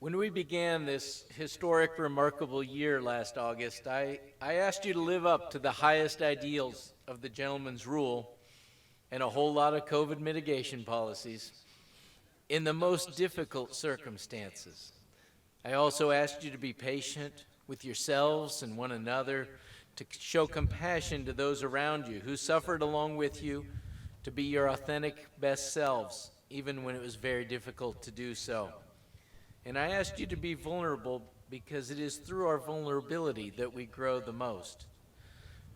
B: When we began this historic, remarkable year last August, I asked you to live up to the highest ideals of the gentleman's rule and a whole lot of COVID mitigation policies in the most difficult circumstances. I also asked you to be patient with yourselves and one another, to show compassion to those around you who suffered along with you, to be your authentic best selves, even when it was very difficult to do so. And I asked you to be vulnerable because it is through our vulnerability that we grow the most.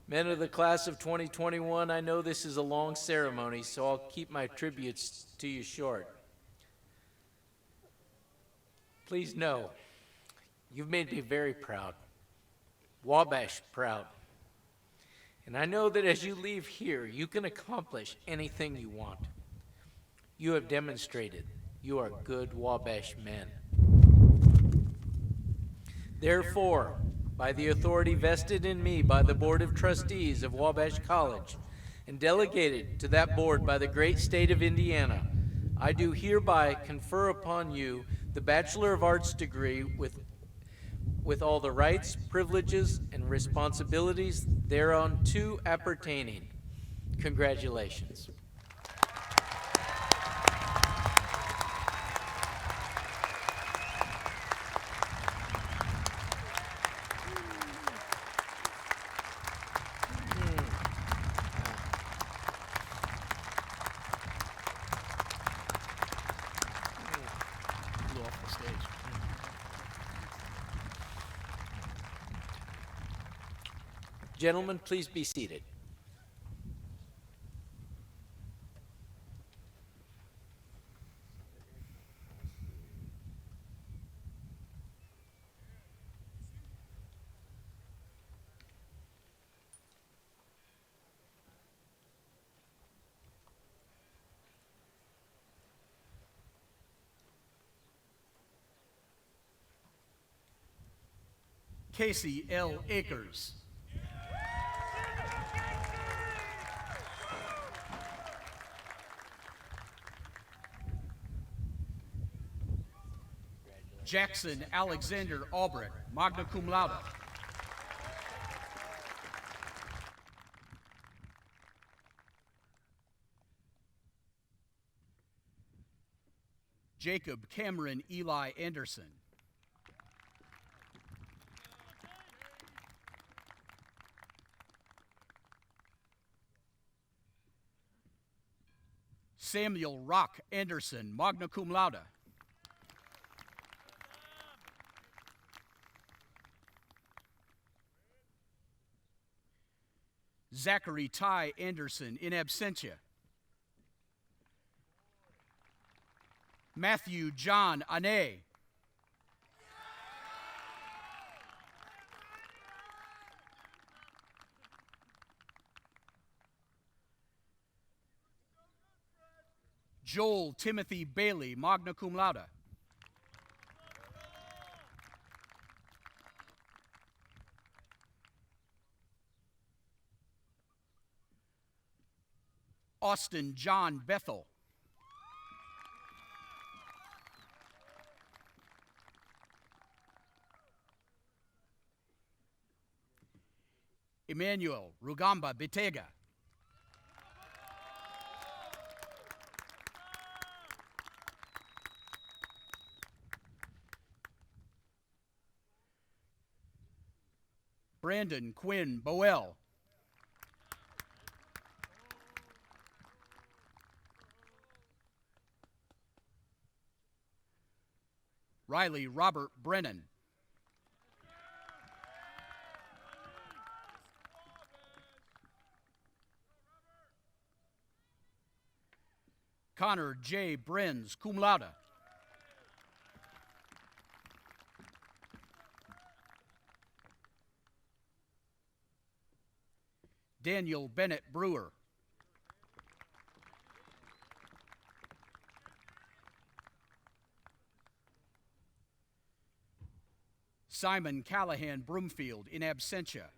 B: Men of the class of 2021, I know this is a long ceremony, so I'll keep my tributes to you short. Please know, you've made me very proud, Wabash proud. And I know that as you leave here, you can accomplish anything you want. You have demonstrated you are good Wabash men. Therefore, by the authority vested in me by the Board of Trustees of Wabash College and delegated to that board by the great state of Indiana, I do hereby confer upon you the Bachelor of Arts degree with all the rights, privileges, and responsibilities thereunto appertaining. Congratulations. Gentlemen, please be seated.
H: Casey L. Akers. Jackson Alexander Albrecht, magna cum laude. Jacob Cameron Eli Anderson. Samuel Rock Anderson, magna cum laude. Zachary Ty Anderson, in absentia. Matthew John Ane. Joel Timothy Bailey, magna cum laude. Austin John Bethel. Emmanuel Rugamba Betega. Brandon Quinn Boel. Riley Robert Brennan. Connor J. Brenz, cum laude. Daniel Bennett Brewer. Simon Callahan Broomfield, in absentia.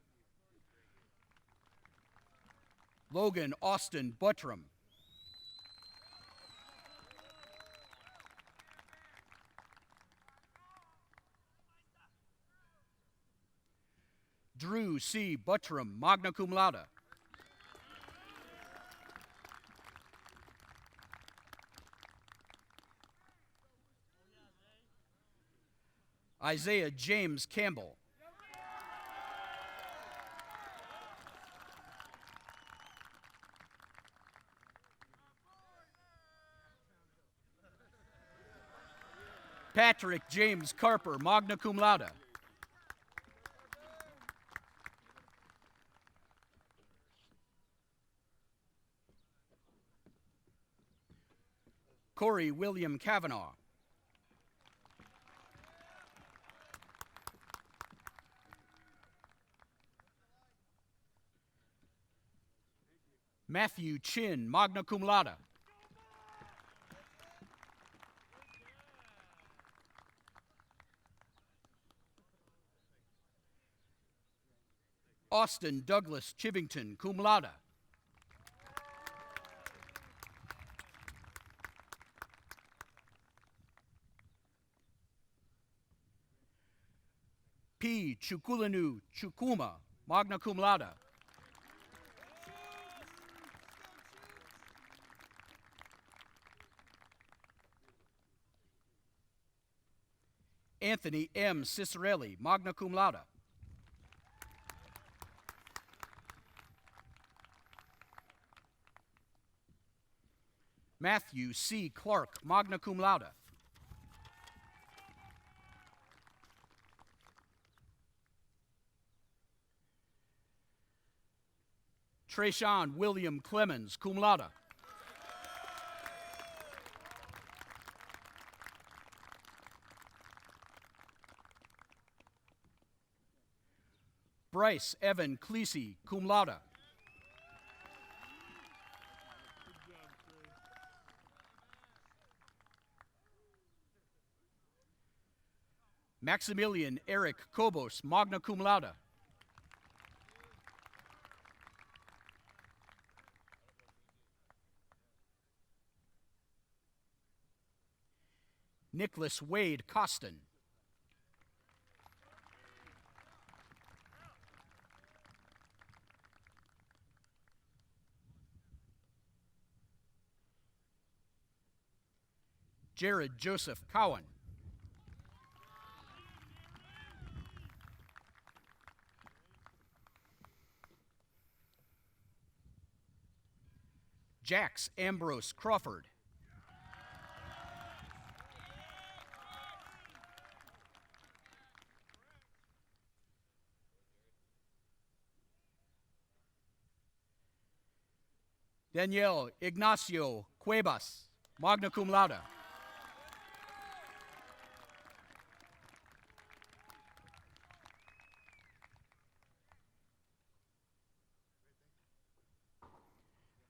H: Logan Austin Buttram. Drew C. Buttram, magna cum laude. Isaiah James Campbell. Patrick James Carper, magna cum laude. Corey William Kavanaugh. Matthew Chin, magna cum laude. Austin Douglas Chivington, cum laude. P. Chukulanu Chukuma, magna cum laude. Anthony M. Cicerelli, magna cum laude. Matthew C. Clark, magna cum laude. Trayshawn William Clemens, cum laude. Bryce Evan Cleese, cum laude. Maximilian Eric Kobos, magna cum laude. Nicholas Wade Costin. Jared Joseph Cowan. Jax Ambrose Crawford. Daniel Ignacio Cuevas, magna cum laude.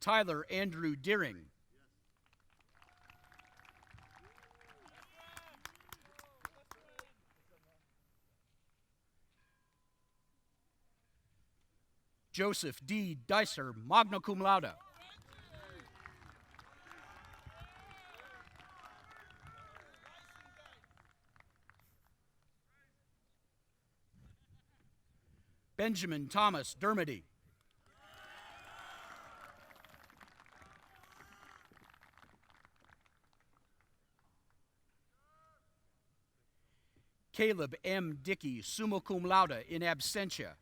H: Tyler Andrew Deering. Joseph D. Dicer, magna cum laude. Benjamin Thomas Dermody. Caleb M. Dickey, summa cum laude, in absentia.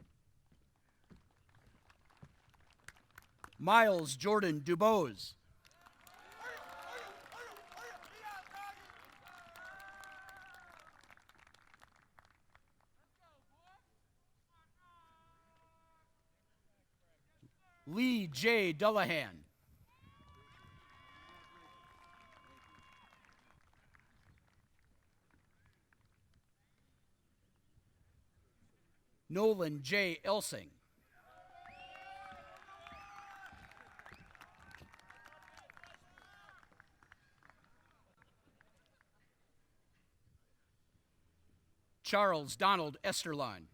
H: Miles Jordan Dubose. Lee J. Dullahan. Nolan J. Elsing. Charles Donald Esterline.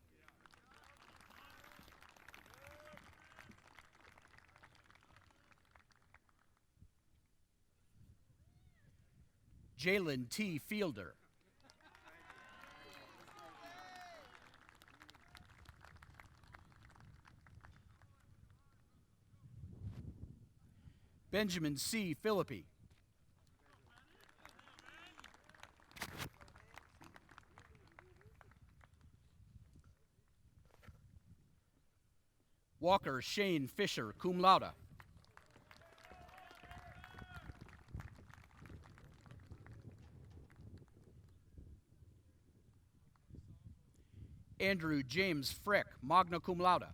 H: Jalen T. Fielder. Benjamin C. Philippi. Walker Shane Fisher, cum laude. Andrew James Frick, magna cum laude.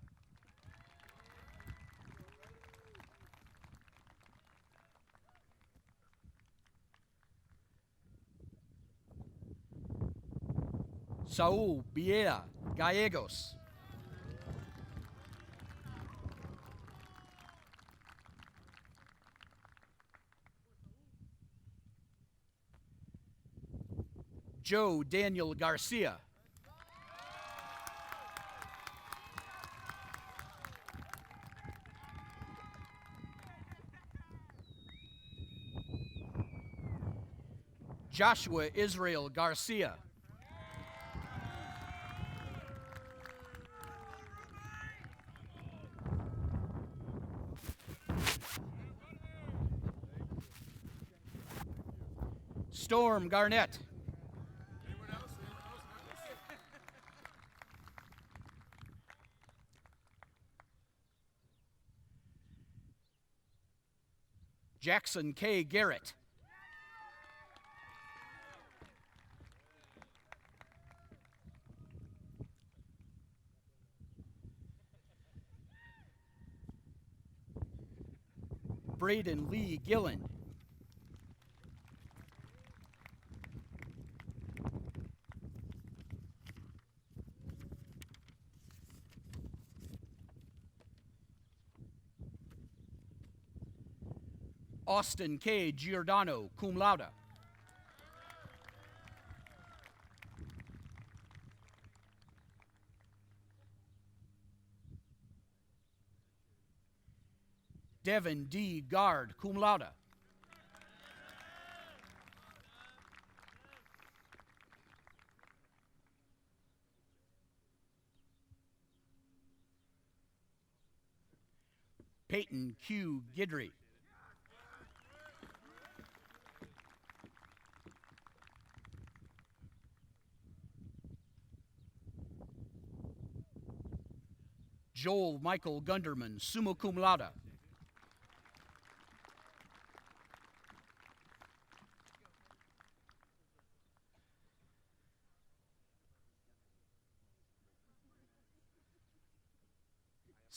H: Saul Biela Gallegos. Joe Daniel Garcia. Joshua Israel Garcia. Storm Garnett. Jackson K. Garrett. Braden Lee Gillen. Austin K. Giordano, cum laude. Devin D. Guard, cum laude. Peyton Q. Gidry. Joel Michael Gunderman, summa cum laude.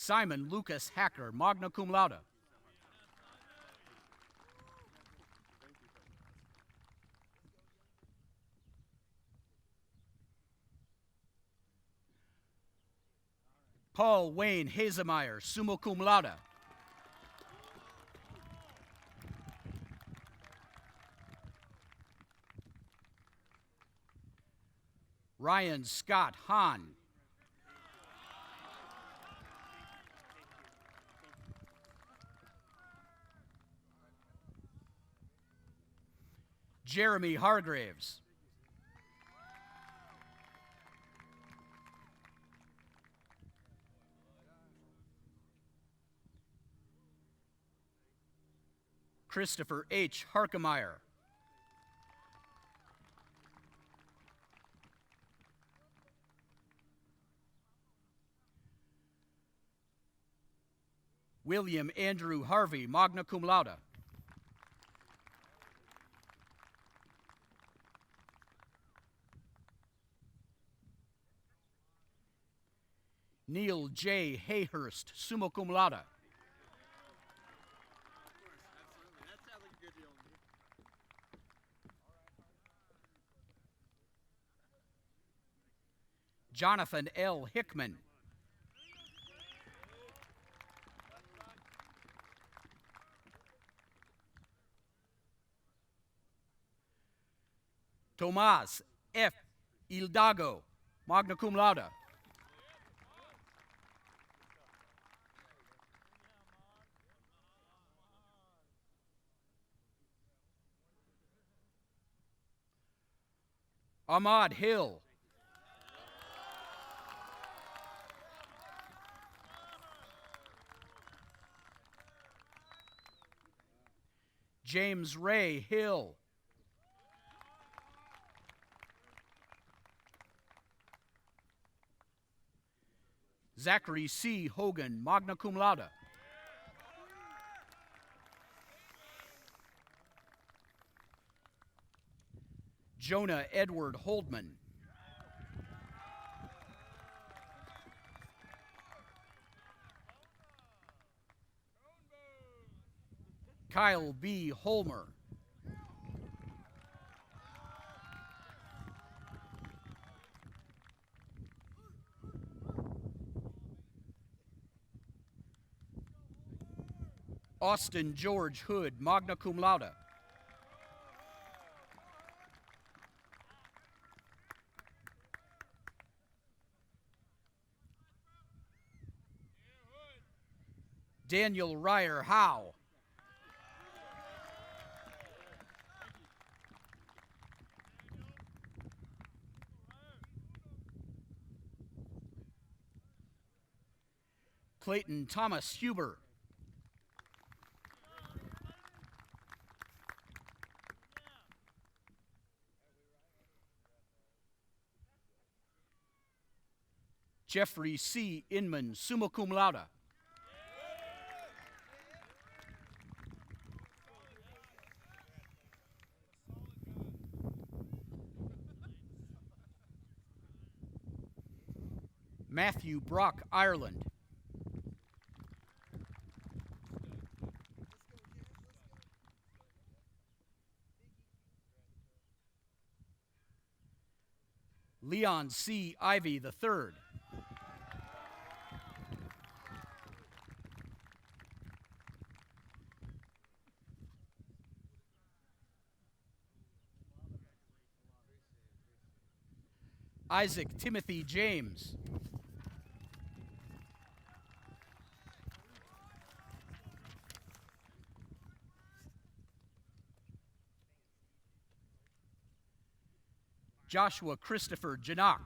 H: Simon Lucas Hacker, magna cum laude. Paul Wayne Hazemeyer, summa cum laude. Ryan Scott Hahn. Jeremy Hargraves. Christopher H. Harkemeyer. William Andrew Harvey, magna cum laude. Neil J. Hayhurst, summa cum laude. Jonathan L. Hickman. Tomas F. Ildago, magna cum laude. Ahmad Hill. James Ray Hill. Zachary C. Hogan, magna cum laude. Jonah Edward Holdman. Kyle B. Holmer. Austin George Hood, magna cum laude. Daniel Ryer Howe. Clayton Thomas Huber. Jeffrey C. Inman, summa cum laude. Matthew Brock Ireland. Leon C. Ivy III. Isaac Timothy James. Joshua Christopher Janak.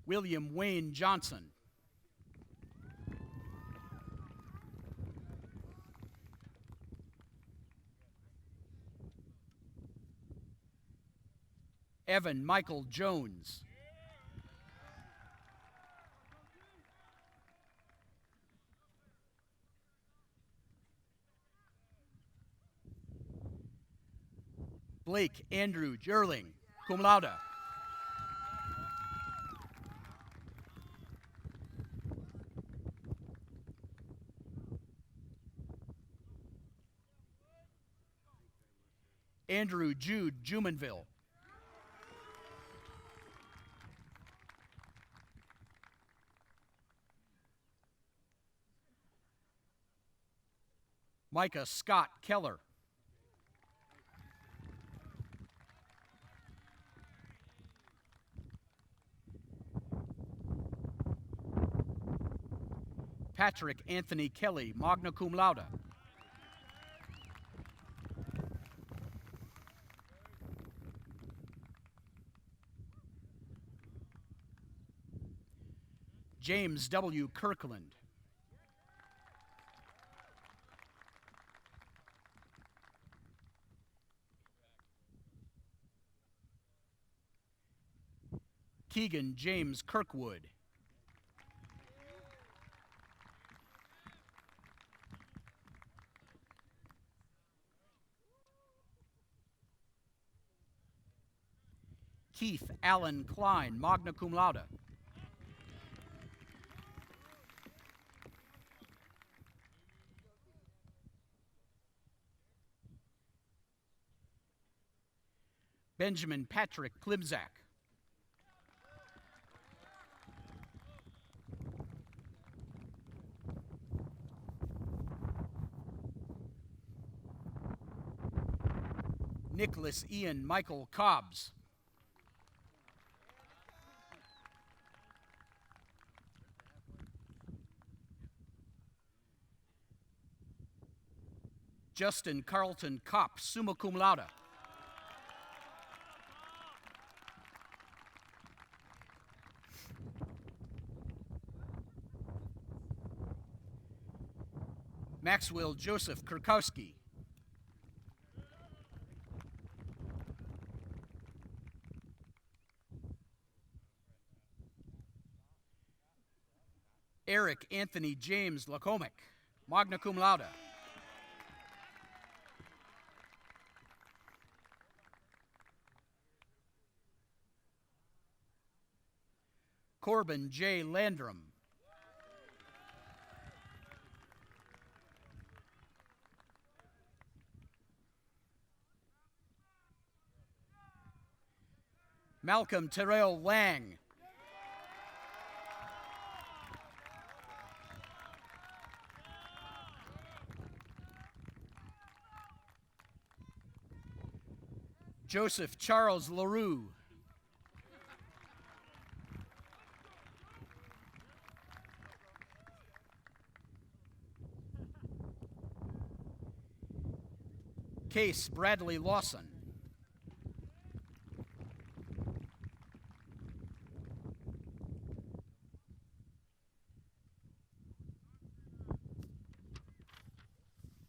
H: William Wayne Johnson. Evan Michael Jones. Blake Andrew Jerling, cum laude. Andrew Jude Jumanville. Micah Scott Keller. Patrick Anthony Kelly, magna cum laude. James W. Kirkland. Keegan James Kirkwood. Keith Allen Klein, magna cum laude. Benjamin Patrick Klimzak. Nicholas Ian Michael Cobbs. Justin Carlton Kopp, summa cum laude. Maxwell Joseph Kurkowski. Eric Anthony James Lacomic, magna cum laude. Corbin J. Landrum. Malcolm Terrell Lang. Joseph Charles LaRue. Case Bradley Lawson.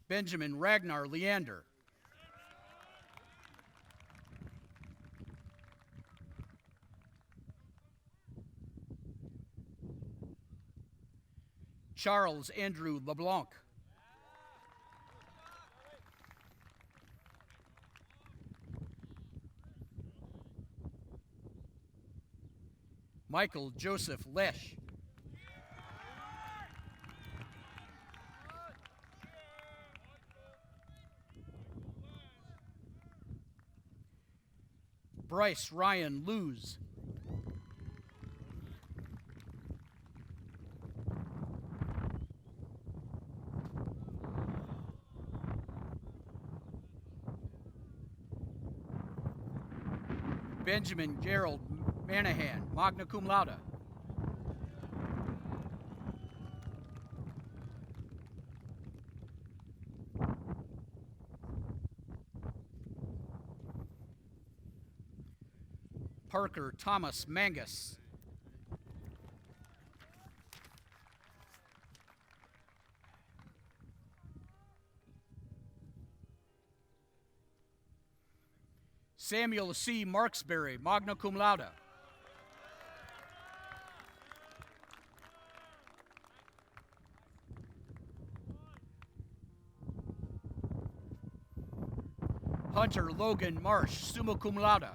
H: Benjamin Ragnar Leander. Charles Andrew LeBlanc. Michael Joseph Lesh. Bryce Ryan Luz. Benjamin Gerald Manahan, magna cum laude. Parker Thomas Mangus. Samuel C. Marksberry, magna cum laude. Hunter Logan Marsh, summa cum laude.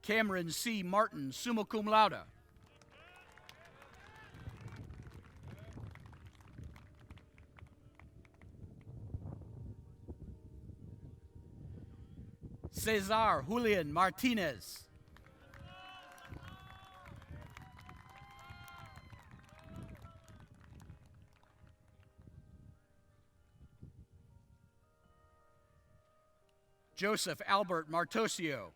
H: Cameron C. Martin, summa cum laude. Cesar Julian Martinez. Joseph Albert Martosio.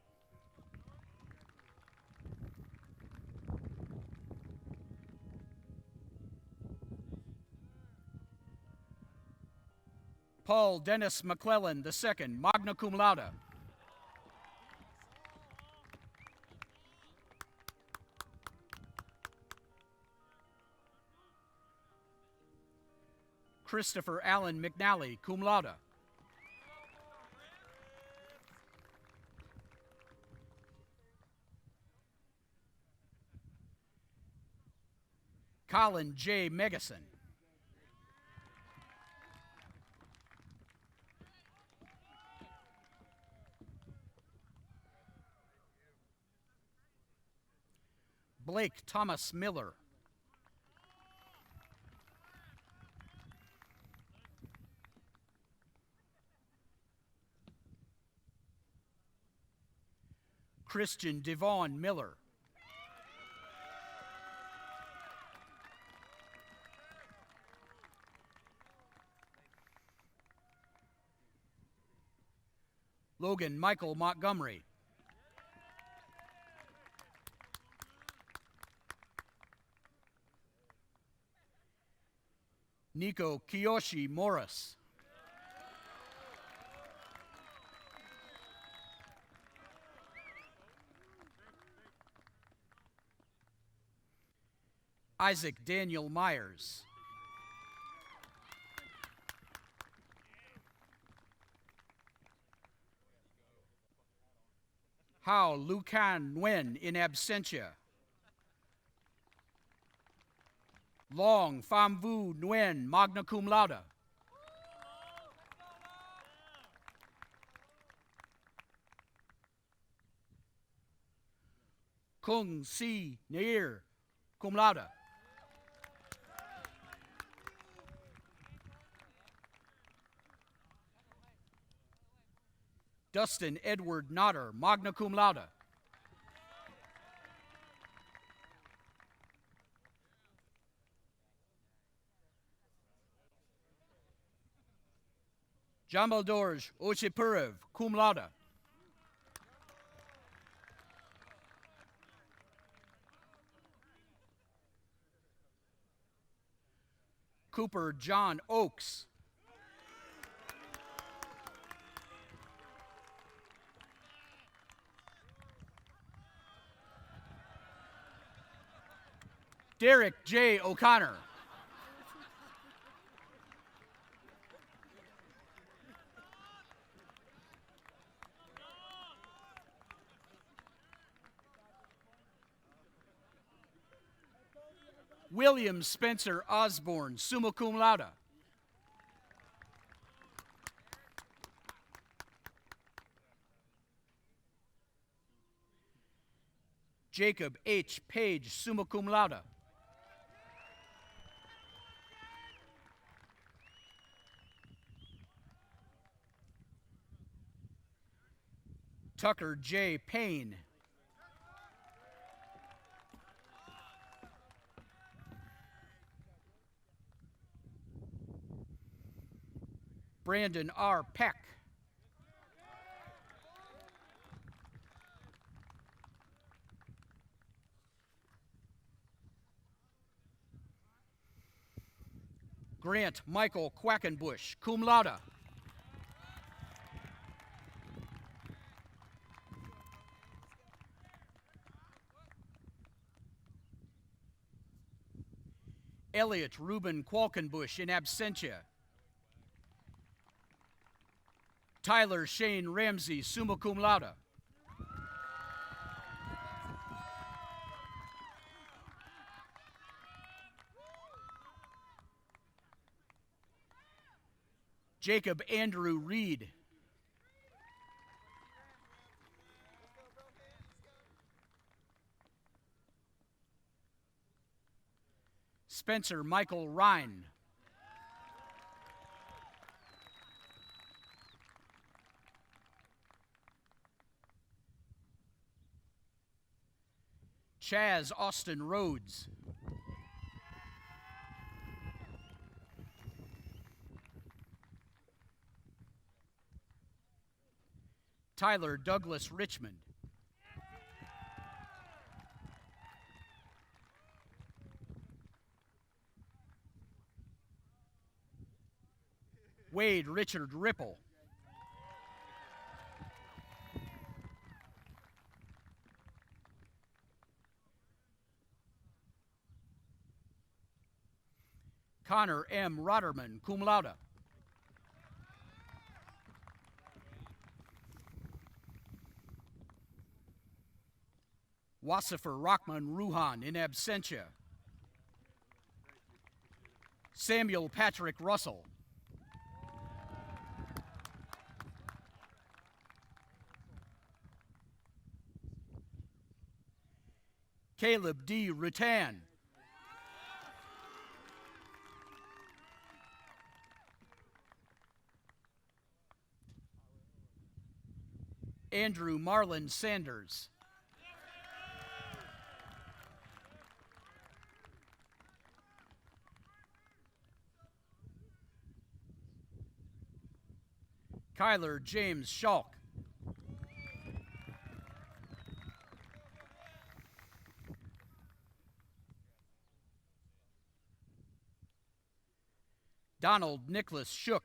H: Paul Dennis McClellan II, magna cum laude. Christopher Allen McNally, cum laude. Colin J. Megason. Blake Thomas Miller. Christian Devon Miller. Logan Michael Montgomery. Nico Kiyoshi Morris. Isaac Daniel Myers. Hao Lucan Nguyen in absentia. Long Pham Vu Nguyen, magna cum laude. Kung Si Nair, cum laude. Dustin Edward Notter, magna cum laude. Jamaldorj Ochipurev, cum laude. Cooper John Oakes. Derek J. O'Connor. William Spencer Osborne, summa cum laude. Jacob H. Page, summa cum laude. Tucker J. Payne. Brandon R. Peck. Grant Michael Quackenbush, cum laude. Elliot Reuben Qualkenbush, in absentia. Tyler Shane Ramsey, summa cum laude. Jacob Andrew Reed. Spencer Michael Ryan. Chaz Austin Rhodes. Tyler Douglas Richmond. Wade Richard Ripple. Connor M. Rotterman, cum laude. Wassifer Rockman Ruhan, in absentia. Samuel Patrick Russell. Caleb D. Rutan. Andrew Marlon Sanders. Kyler James Schalk. Donald Nicholas Shook.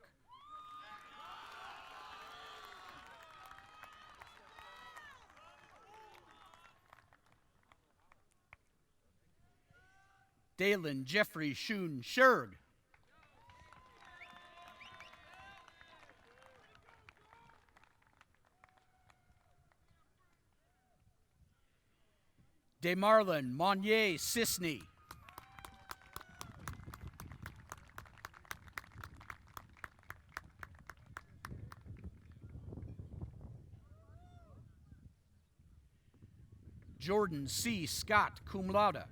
H: Dalen Jeffrey Schoon Scherg. DeMarlon Monnier Sisney. Jordan C. Scott, cum laude.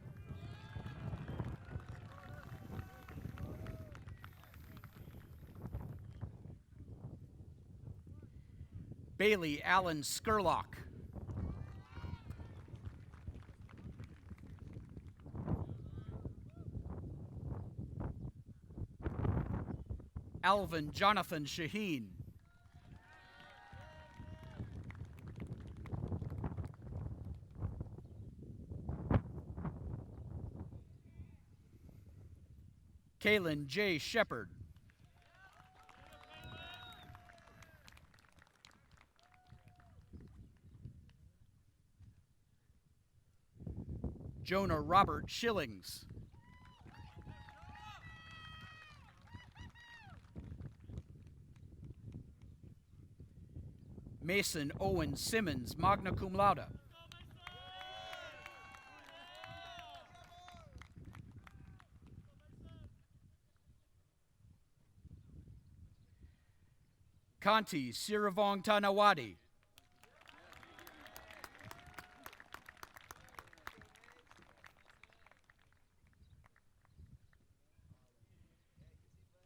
H: Bailey Allen Skurlock. Alvin Jonathan Shaheen. Kalen J. Shepard. Jonah Robert Schillings. Mason Owen Simmons, magna cum laude. Kanti Siravong Tanawadi.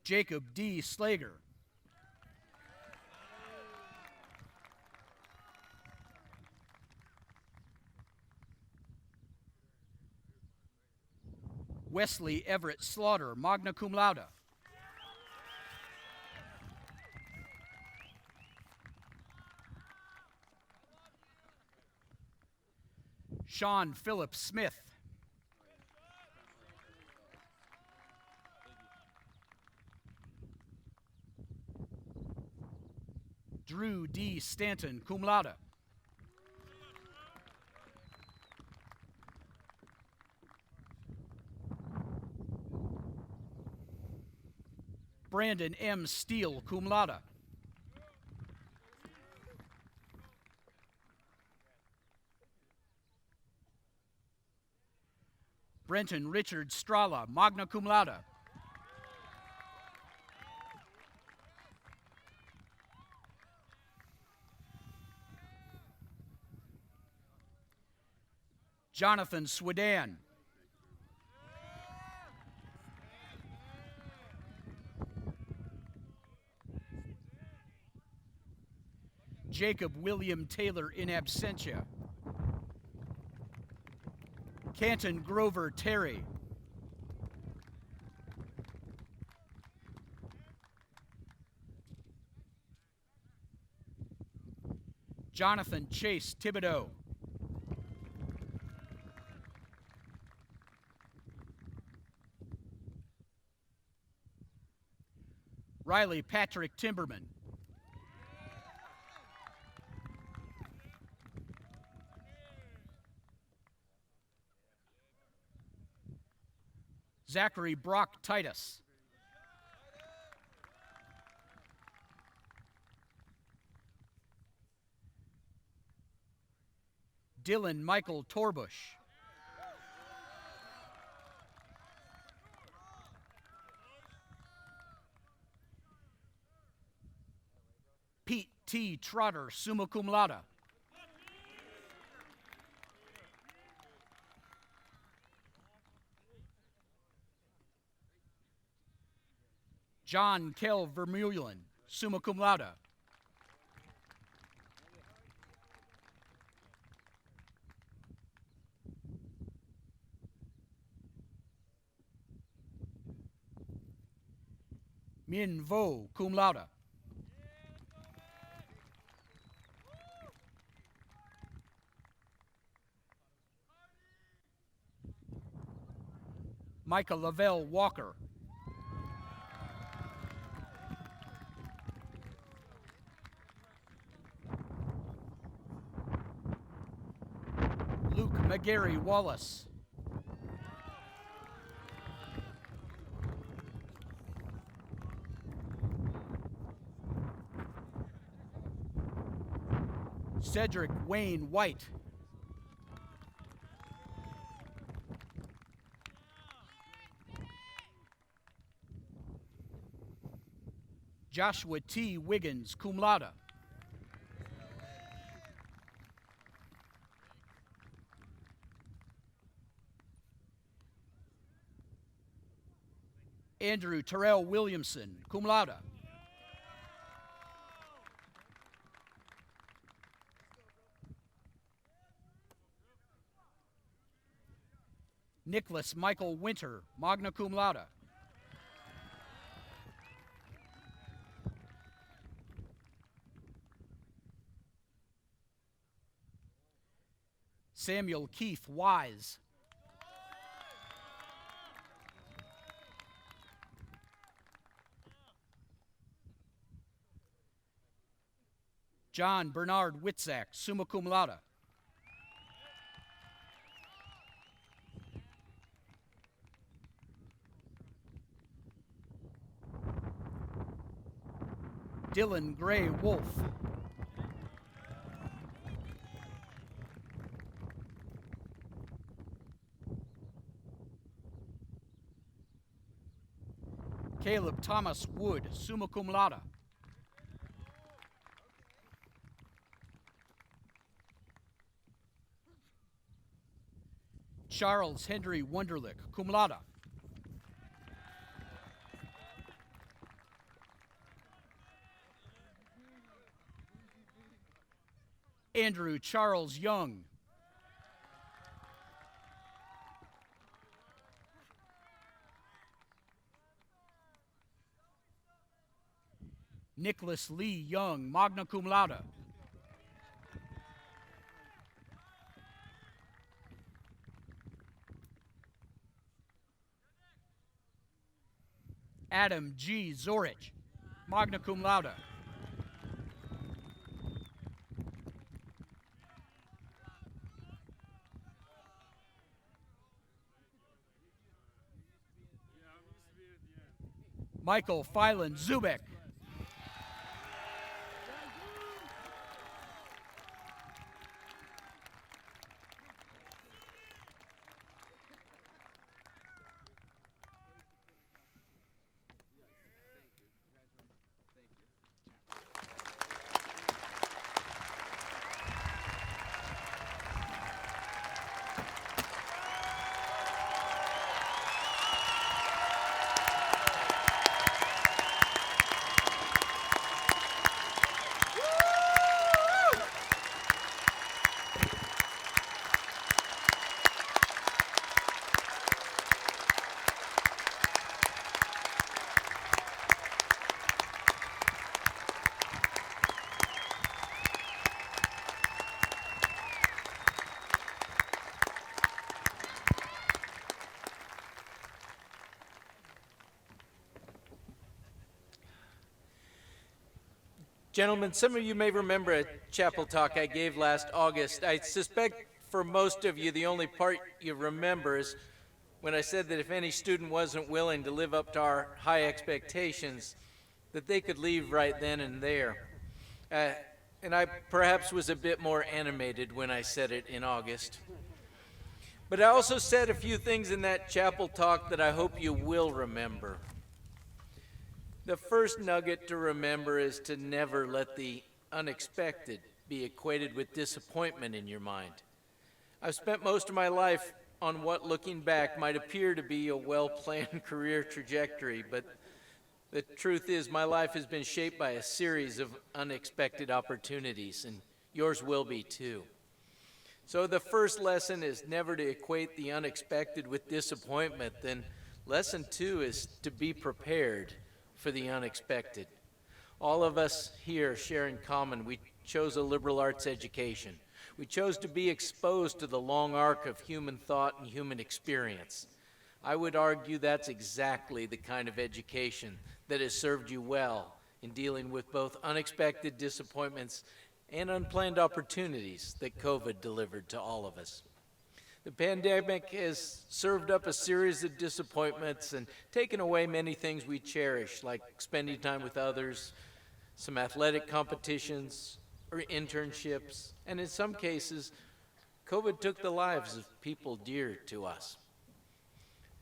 H: Jacob D. Slager. Wesley Everett Slaughter, magna cum laude. Sean Philip Smith. Drew D. Stanton, cum laude. Brandon M. Steele, cum laude. Brenton Richard Strala, magna cum laude. Jonathan Swedan. Jacob William Taylor in absentia. Canton Grover Terry. Jonathan Chase Thibodeau. Riley Patrick Timberman. Zachary Brock Titus. Dylan Michael Torbush. Pete T. Trotter, summa cum laude. John Kell Vermeulen, summa cum laude. Min Vo, cum laude. Micah Lavelle Walker. Luke McGarry Wallace. Cedric Wayne White. Joshua T. Wiggins, cum laude. Andrew Terrell Williamson, cum laude. Nicholas Michael Winter, magna cum laude. Samuel Keith Wise. John Bernard Witzak, summa cum laude. Dylan Gray Wolf. Caleb Thomas Wood, summa cum laude. Charles Henry Wunderlich, cum laude. Andrew Charles Young. Nicholas Lee Young, magna cum laude. Adam G. Zorich, magna cum laude. Michael Phylan Zubik.
B: Gentlemen, some of you may remember a chapel talk I gave last August. I suspect for most of you, the only part you remember is when I said that if any student wasn't willing to live up to our high expectations, that they could leave right then and there. And I perhaps was a bit more animated when I said it in August. But I also said a few things in that chapel talk that I hope you will remember. The first nugget to remember is to never let the unexpected be equated with disappointment in your mind. I've spent most of my life on what, looking back, might appear to be a well-planned career trajectory, but the truth is my life has been shaped by a series of unexpected opportunities, and yours will be too. So the first lesson is never to equate the unexpected with disappointment. Then lesson 2 is to be prepared for the unexpected. All of us here share in common, we chose a liberal arts education. We chose to be exposed to the long arc of human thought and human experience. I would argue that's exactly the kind of education that has served you well in dealing with both unexpected disappointments and unplanned opportunities that COVID delivered to all of us. The pandemic has served up a series of disappointments and taken away many things we cherish, like spending time with others, some athletic competitions, or internships, and in some cases, COVID took the lives of people dear to us.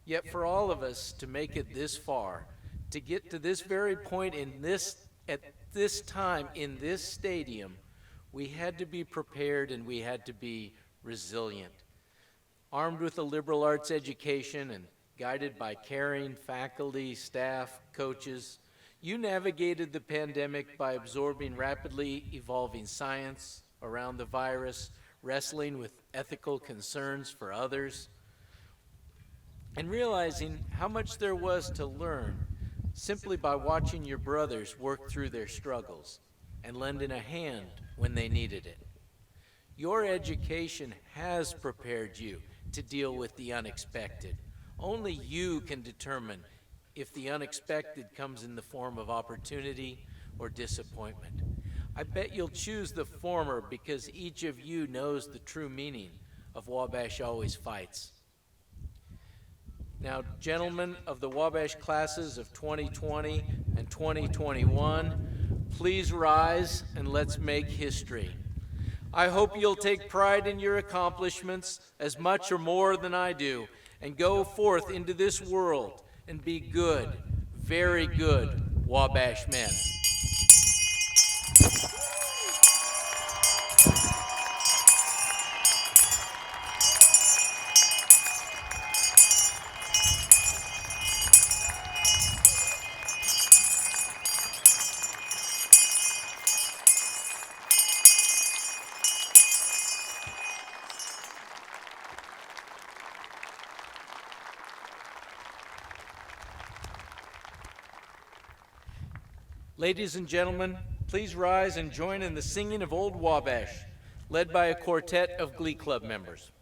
B: Yet for all of us to make it this far, to get to this very point at this time in this stadium, we had to be prepared and we had to be resilient. Armed with a liberal arts education and guided by caring faculty, staff, coaches, you navigated the pandemic by absorbing rapidly evolving science around the virus, wrestling with ethical concerns for others, and realizing how much there was to learn simply by watching your brothers work through their struggles and lending a hand when they needed it. Your education has prepared you to deal with the unexpected. Only you can determine if the unexpected comes in the form of opportunity or disappointment. I bet you'll choose the former because each of you knows the true meaning of Wabash Always Fights. Now, gentlemen of the Wabash classes of 2020 and 2021, please rise and let's make history. I hope you'll take pride in your accomplishments as much or more than I do, and go forth into this world and be good, very good Wabash men. Ladies and gentlemen, please rise and join in the singing of Old Wabash, led by a quartet of Glee Club members.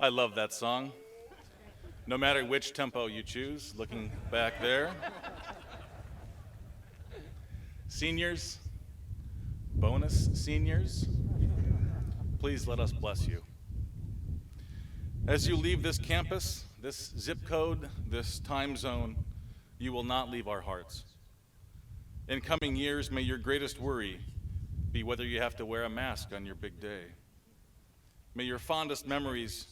A: I love that song. No matter which tempo you choose, looking back there. Seniors, bonus seniors, please let us bless you. As you leave this campus, this zip code, this time zone, you will not leave our hearts. In coming years, may your greatest worry be whether you have to wear a mask on your big day. May your fondest memories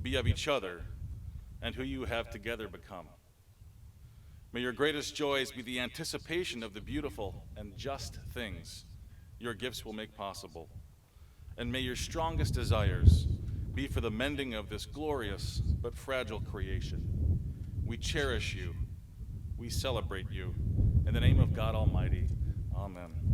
A: be of each other and who you have together become. May your greatest joys be the anticipation of the beautiful and just things your gifts will make possible. And may your strongest desires be for the mending of this glorious but fragile creation. We cherish you. We celebrate you. In the name of God Almighty, amen.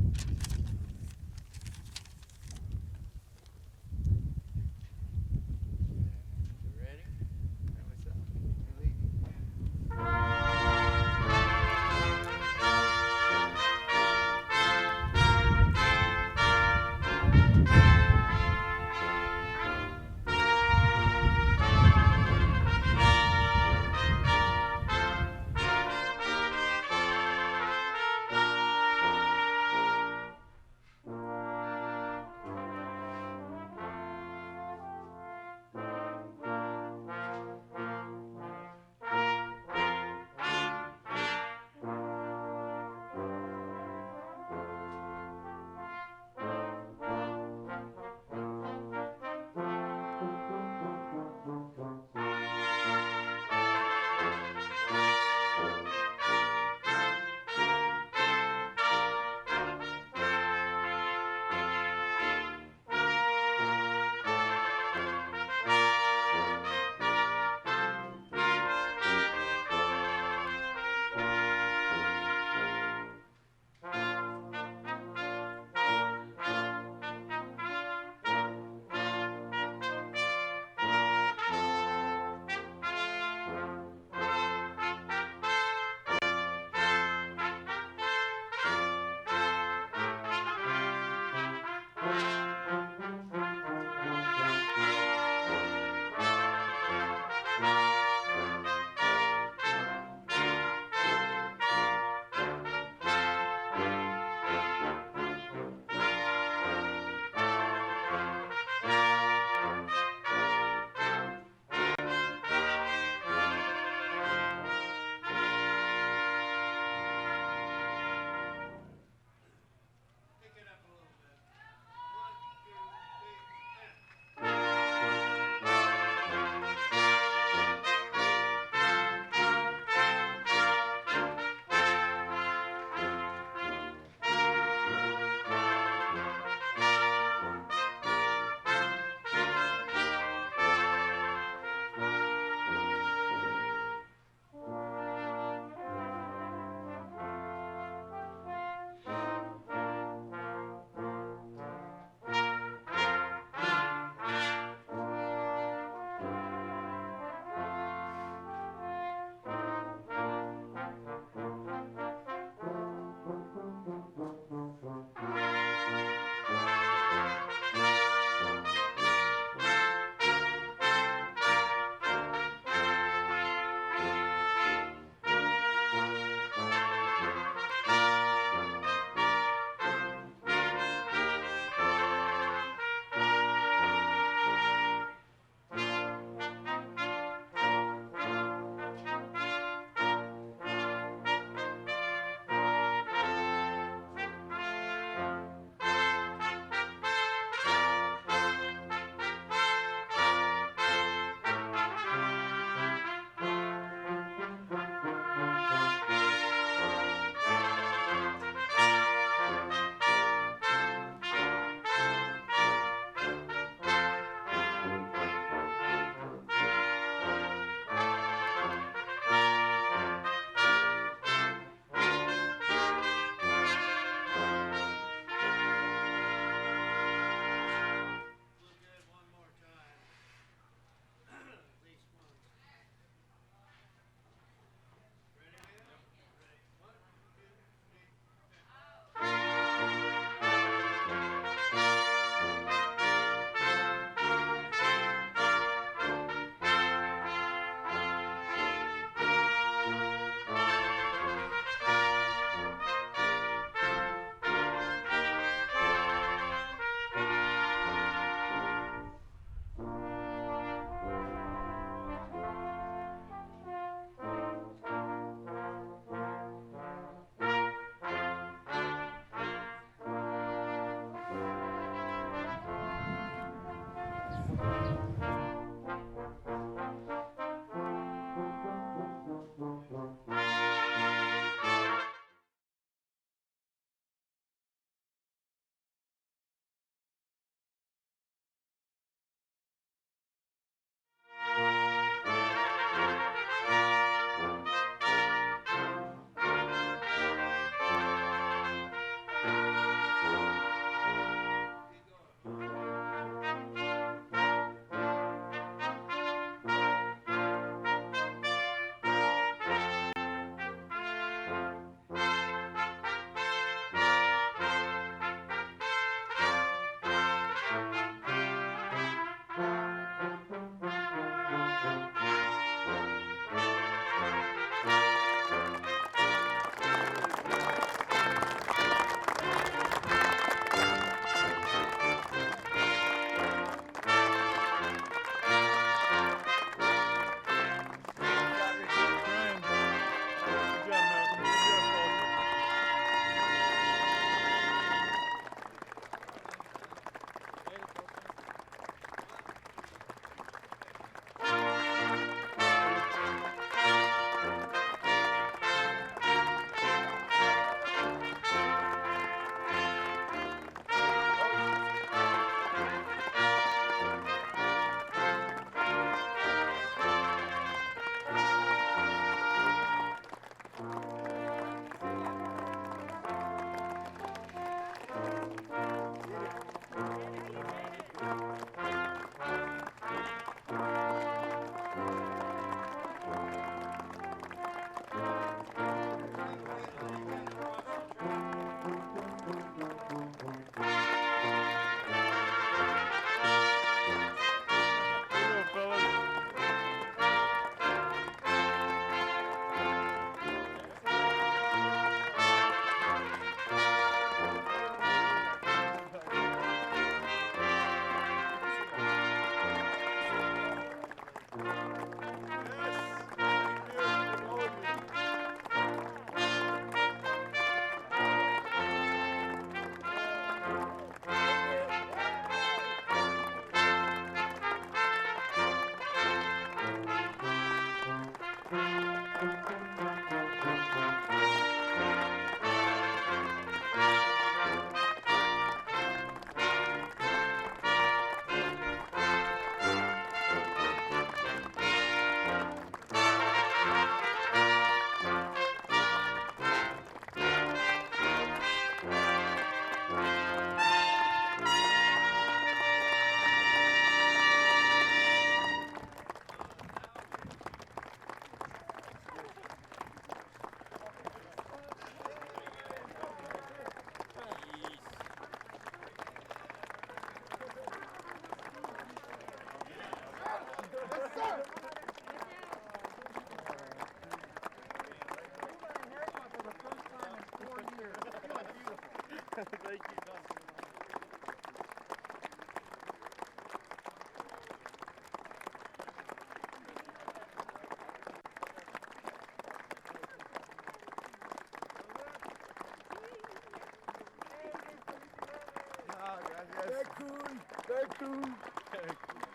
I: Very cool.